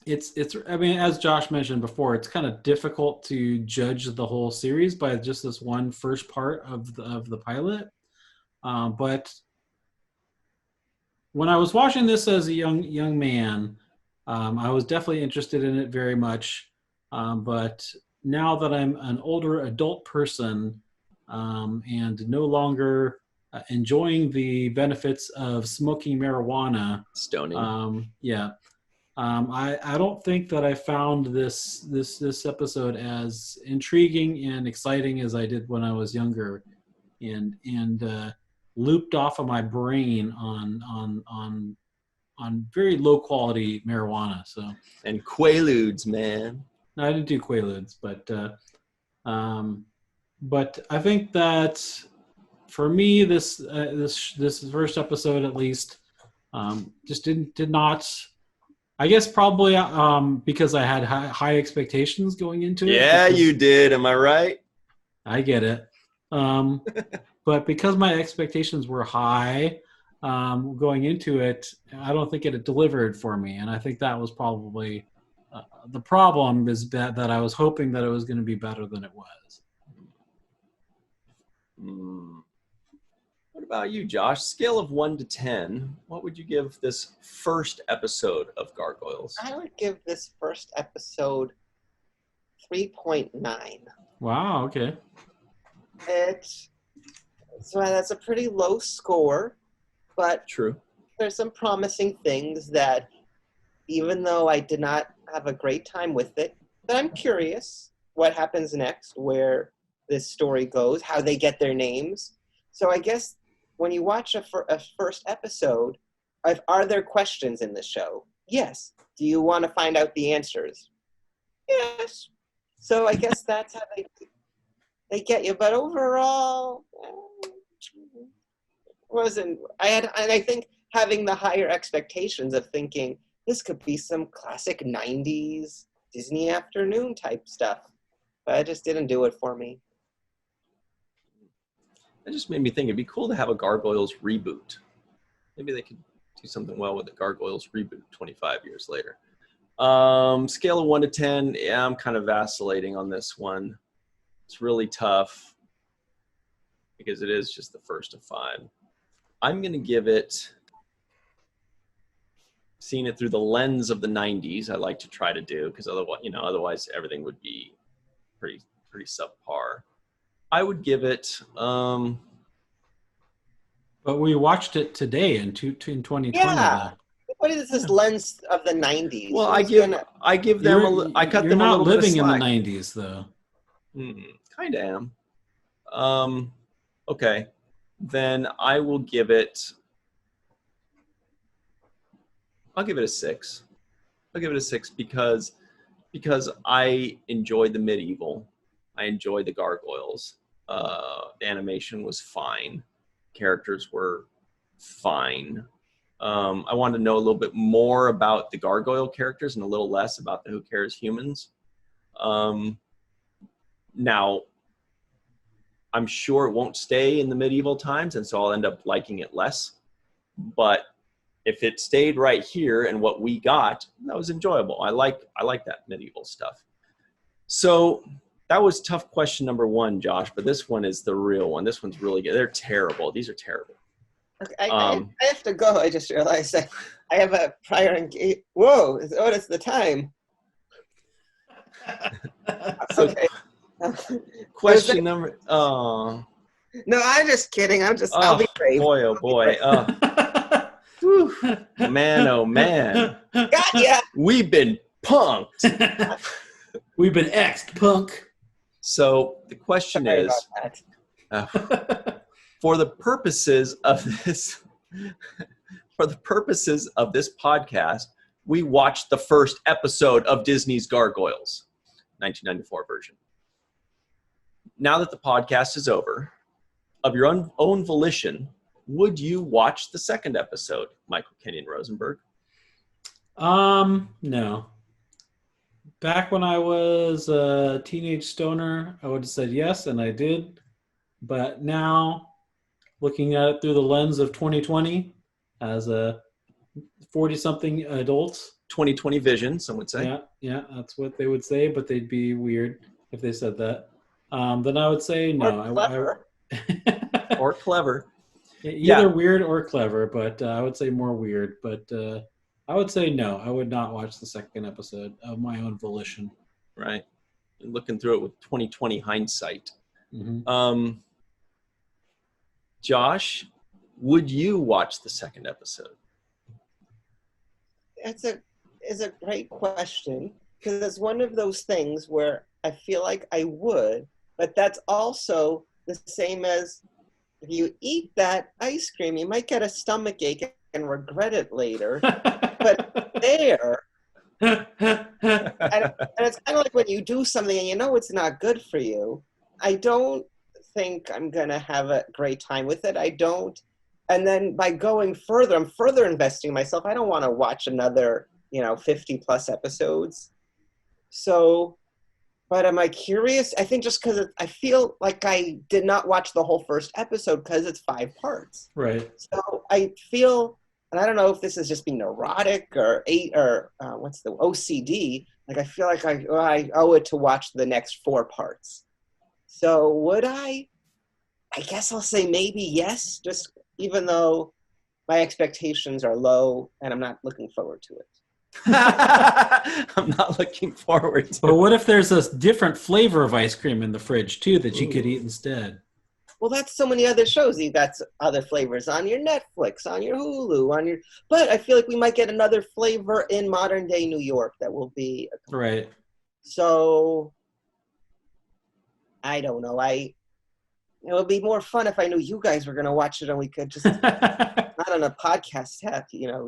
it's as Josh mentioned before, it's kind of difficult to judge the whole series by just this one first part of the pilot. But when I was watching this as a young man, I was definitely interested in it very much. But now that I'm an older adult person and no longer enjoying the benefits of smoking marijuana, Stoning. I don't think that I found this episode as intriguing and exciting as I did when I was younger, and looped off of my brain on very low quality marijuana. So And Quaaludes, man. no, I didn't do Quaaludes, but I think that for me this first episode at least just did not. I guess probably because I had high expectations going into it. Yeah, you did. Am I right? I get it. But because my expectations were high going into it, I don't think it had delivered for me. And I think that was probably the problem, is that I was hoping that it was going to be better than it was. What about you, Josh? Scale of 1 to 10, what would you give this first episode of Gargoyles? I would give this first episode 3.9. Wow, okay. So that's a pretty low score, but True. there's some promising things that, even though I did not have a great time with it, that I'm curious what happens next, where this story goes, how they get their names. So I guess when you watch a first episode, are there questions in the show? Yes. Do you want to find out the answers? Yes. So I guess that's how they get you. But overall, I think having the higher expectations of thinking this could be some classic 90s Disney afternoon type stuff, but it just didn't do it for me. That just made me think it'd be cool to have a Gargoyles reboot. Maybe they could do something well with the Gargoyles reboot 25 years later. Scale of 1 to 10, yeah, I'm kind of vacillating on this one. It's really tough because it is just the first of 5. I'm going to give it, seeing it through the lens of the 90s, I like to try to do, because otherwise everything would be pretty subpar. I would give it. But we watched it today in 2020. Yeah. What is this lens of the 90s? Well, I give them. I cut them a little bit of slack. You're not living in the 90s, though. Kind of am. Okay. Then I will give it. I'll give it a 6. I'll give it a 6 because I enjoyed the medieval. I enjoyed the Gargoyles. The animation was fine. Characters were fine. I wanted to know a little bit more about the Gargoyle characters and a little less about the Who Cares humans. Now, I'm sure it won't stay in the medieval times, and so I'll end up liking it less. But if it stayed right here and what we got, that was enjoyable. I like that medieval stuff. So that was tough question number 1, Josh, but this one is the real one. This one's really good. They're terrible. These are terrible. Okay, I have to go. I just realized I have a prior engagement. Whoa, it's the time. Okay. Question number. Oh. No, I'm just kidding. I'll be brave. Boy, oh boy. Man, oh man. Got ya. We've been punked. We've been X'd, punk. So the question is, for the purposes of this podcast, we watched the first episode of Disney's Gargoyles, 1994 version. Now that the podcast is over, of your own volition, would you watch the second episode, Michael Kenyon Rosenberg? No. Back when I was a teenage stoner, I would have said yes, and I did. But now, looking at it through the lens of 2020, as a 40-something adult. 2020 vision, some would say. Yeah, that's what they would say, but they'd be weird if they said that. Then I would say no. Or clever. Or clever. Either weird or clever, but I would say more weird. But I would say no. I would not watch the second episode of my own volition. Right. Looking through it with 2020 hindsight. Mm-hmm. Josh, would you watch the second episode? It's a great question, because it's one of those things where I feel like I would, but that's also the same as if you eat that ice cream, you might get a stomach ache and regret it later. But there, and it's kind of like when you do something and you know it's not good for you. I don't think I'm going to have a great time with it. I don't. And then by going further, I'm further investing in myself. I don't want to watch another, 50 plus episodes. So, but am I curious? I think just because I feel like I did not watch the whole first episode because it's 5 parts. Right. So I feel, and I don't know if this is just being neurotic or what's the OCD. Like I feel like I owe it to watch the next 4 parts. So would I? I guess I'll say maybe yes, just even though my expectations are low and I'm not looking forward to it. I'm not looking forward to it. But what if there's a different flavor of ice cream in the fridge, too, that you could eat instead? Well, that's so many other shows. You got other flavors on your Netflix, on your Hulu, But I feel like we might get another flavor in modern day New York that will be... Right. So, I don't know. It would be more fun if I knew you guys were going to watch it and we could just... not on a podcast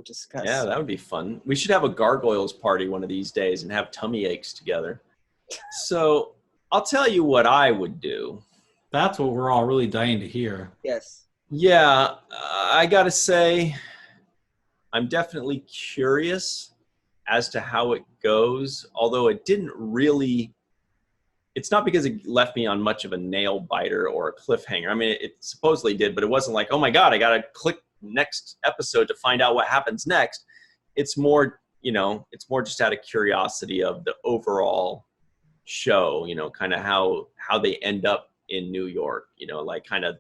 discuss. Yeah, that would be fun. We should have a Gargoyles party one of these days and have tummy aches together. So I'll tell you what I would do. That's what we're all really dying to hear. Yes. Yeah, I got to say, I'm definitely curious as to how it goes, although it didn't really... It's not because it left me on much of a nail biter or a cliffhanger. I mean, it supposedly did, but it wasn't like, oh my God, I got to click next episode to find out what happens next. It's more, it's more just out of curiosity of the overall show, kind of how they end up in New York, like kind of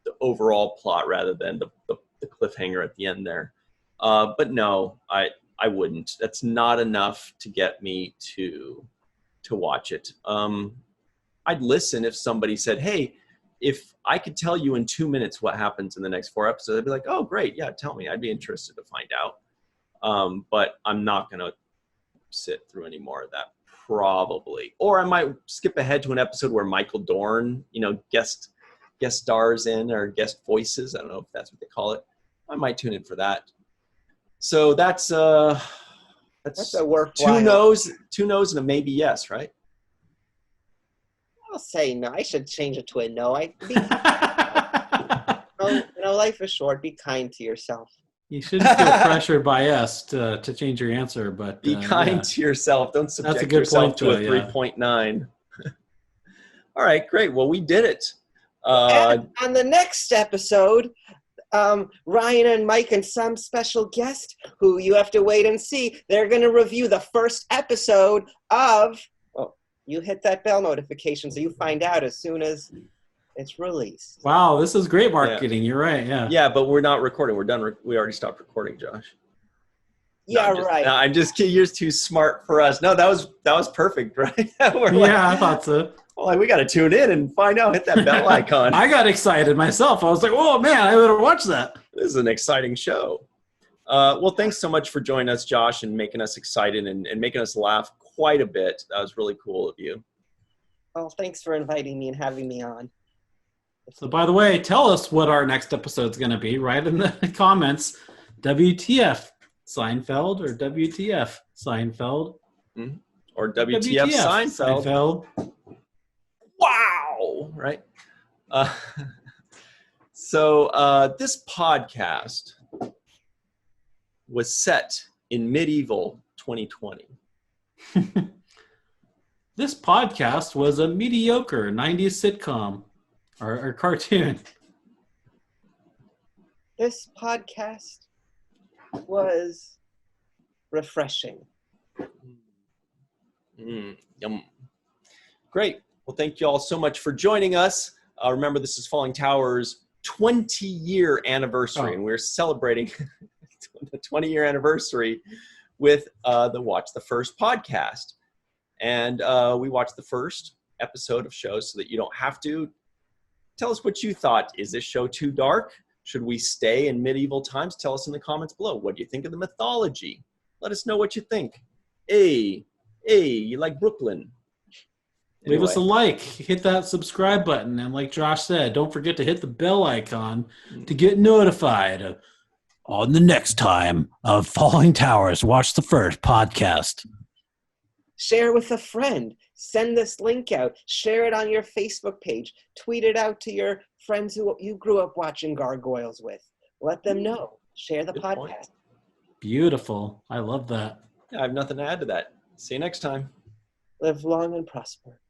the overall plot rather than the cliffhanger at the end there. But no, I wouldn't. That's not enough to get me to watch it. I'd listen if somebody said, hey, if I could tell you in 2 minutes what happens in the next 4 episodes, I'd be like, oh, great. Yeah, tell me. I'd be interested to find out. But I'm not going to sit through any more of that, probably. Or I might skip ahead to an episode where Michael Dorn, guest stars in, or guest voices. I don't know if that's what they call it. I might tune in for that. So that's a worthwhile. Two no's and a maybe yes, right? I'll say no. I should change it to a no. Life is short. Be kind to yourself. You shouldn't feel pressured by us to change your answer, but be kind to yourself. Don't subject yourself to a 3.9. All right, great. Well, we did it. And on the next episode, Ryan and Mike and some special guest who you have to wait and see. They're going to review the first episode of... You hit that bell notification so you find out as soon as it's released. Wow, this is great marketing. Yeah. You're right, yeah. Yeah, but we're not recording. We're done. We already stopped recording, Josh. Yeah, right. No, I'm just kidding. You're too smart for us. No, that was perfect, right? I thought so. Well, we got to tune in and find out. Hit that bell icon. I got excited myself. I was like, oh, man, I better watch that. This is an exciting show. Well, thanks so much for joining us, Josh, and making us excited and making us laugh quite a bit. That was really cool of you. Well, thanks for inviting me and having me on. So, by the way, tell us what our next episode's going to be. Write in the comments, WTF Seinfeld or WTF Seinfeld. Mm-hmm. Or WTF Seinfeld. Wow! Right? So this podcast was set in medieval 2020. This podcast was a mediocre 90s sitcom or cartoon? This podcast was refreshing. Yum. Great. Well, thank you all so much for joining us. Remember, this is Falling Tower's 20-year anniversary, and we're celebrating the 20-year anniversary with the Watch the First podcast. And we watched the first episode of shows so that you don't have to. Tell us what you thought. Is this show too dark? Should we stay in medieval times? Tell us in the comments below. What do you think of the mythology? Let us know what you think. Hey, you like Brooklyn? Leave us a like, hit that subscribe button, and like Josh said, don't forget to hit the bell icon to get notified on the next time of Falling Towers Watch the First podcast. Share with a friend. Send this link out. Share it on your Facebook page. Tweet it out to your friends who you grew up watching Gargoyles with. Let them know. Share the podcast. Point. Beautiful. I love that. I have nothing to add to that. See you next time. Live long and prosper.